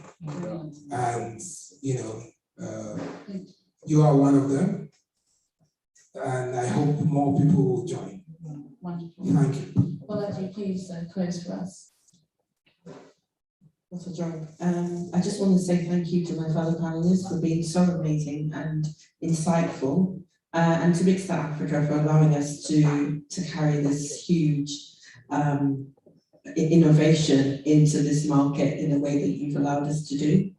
And you are one of them. And I hope more people will join. Wonderful. Thank you. Well, if you please close for us. What a job. I just want to say thank you to my fellow panelists for being so amazing and insightful, and to Big Star Africa for allowing us to carry this huge innovation into this market in a way that you've allowed us to do.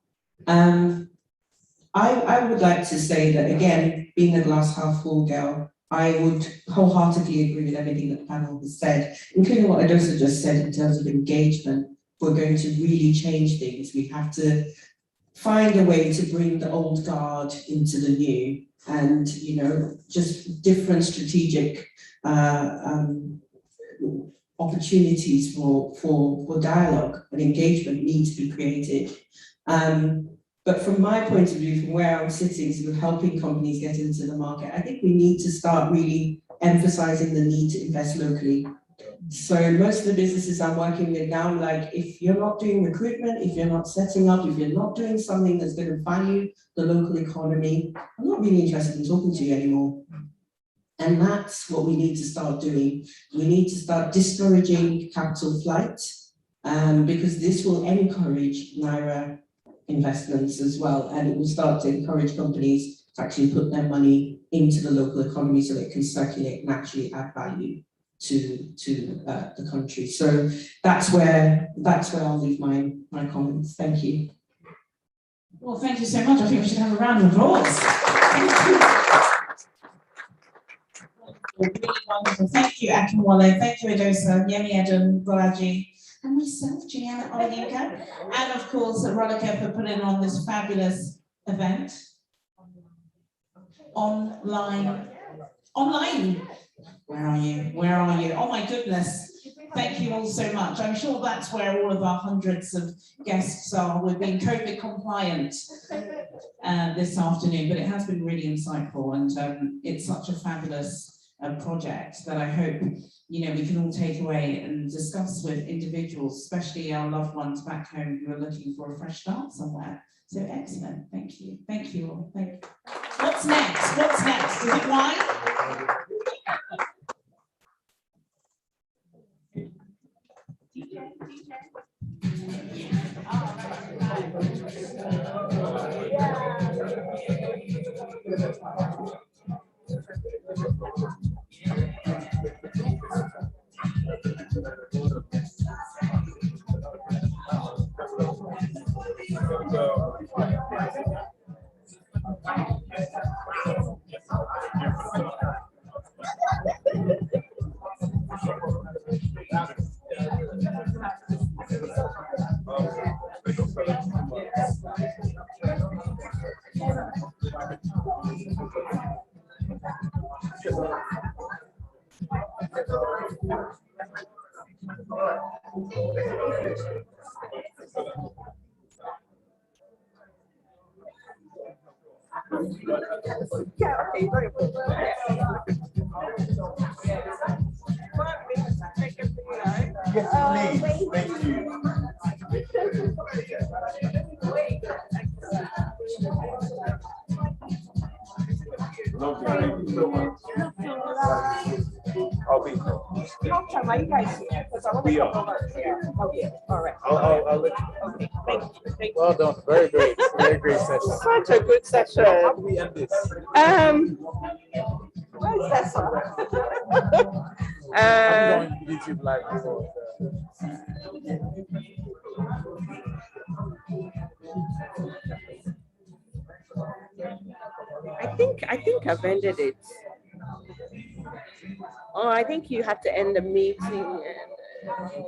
I would like to say that, again, being a glass half full girl, I would wholeheartedly agree with everything that the panel has said, including what Adosa just said in terms of engagement. We're going to really change things. We have to find a way to bring the old guard into the new, and just different strategic opportunities for dialogue and engagement need to be created. But from my point of view, from where I'm sitting, sort of helping companies get into the market, I think we need to start really emphasizing the need to invest locally. So most of the businesses I'm working with now, like, if you're not doing recruitment, if you're not setting up, if you're not doing something that's going to value the local economy, I'm not really interested in talking to you anymore. And that's what we need to start doing. We need to start discouraging capital flight, because this will encourage Naira investments as well, and it will start to encourage companies to actually put their money into the local economy so that it can circulate and actually add value to the country. So that's where I'll leave my comments. Thank you. Well, thank you so much. I think we should have a round of applause. Really wonderful. Thank you, Akinwale. Thank you, Adosa, Yemi Adam, Bolaji, and myself, Juliana Olayinka, and of course, Rolika, for putting on this fabulous event. Online. Where are you? Where are you? Oh my goodness. Thank you all so much. I'm sure that's where all of our hundreds of guests are. We're being COVID compliant this afternoon, but it has been really insightful, and it's such a fabulous project that I hope we can all take away and discuss with individuals, especially our loved ones back home who are looking for a fresh start somewhere. So excellent. Thank you. Thank you all. Thank you. What's next? What's next? Is it wine? Yes, please. Thank you. Thank you so much. I'll be. How time are you guys here? Because I want to We come are. over here. Oh, yeah. All right. I'll let you. Okay. Thank you. Thank you. Well done. Very great. Very great session. Such a good session. How do we end this? Where's that song? I'm going YouTube live. I think I've ended it. Oh, I think you had to end the meeting. And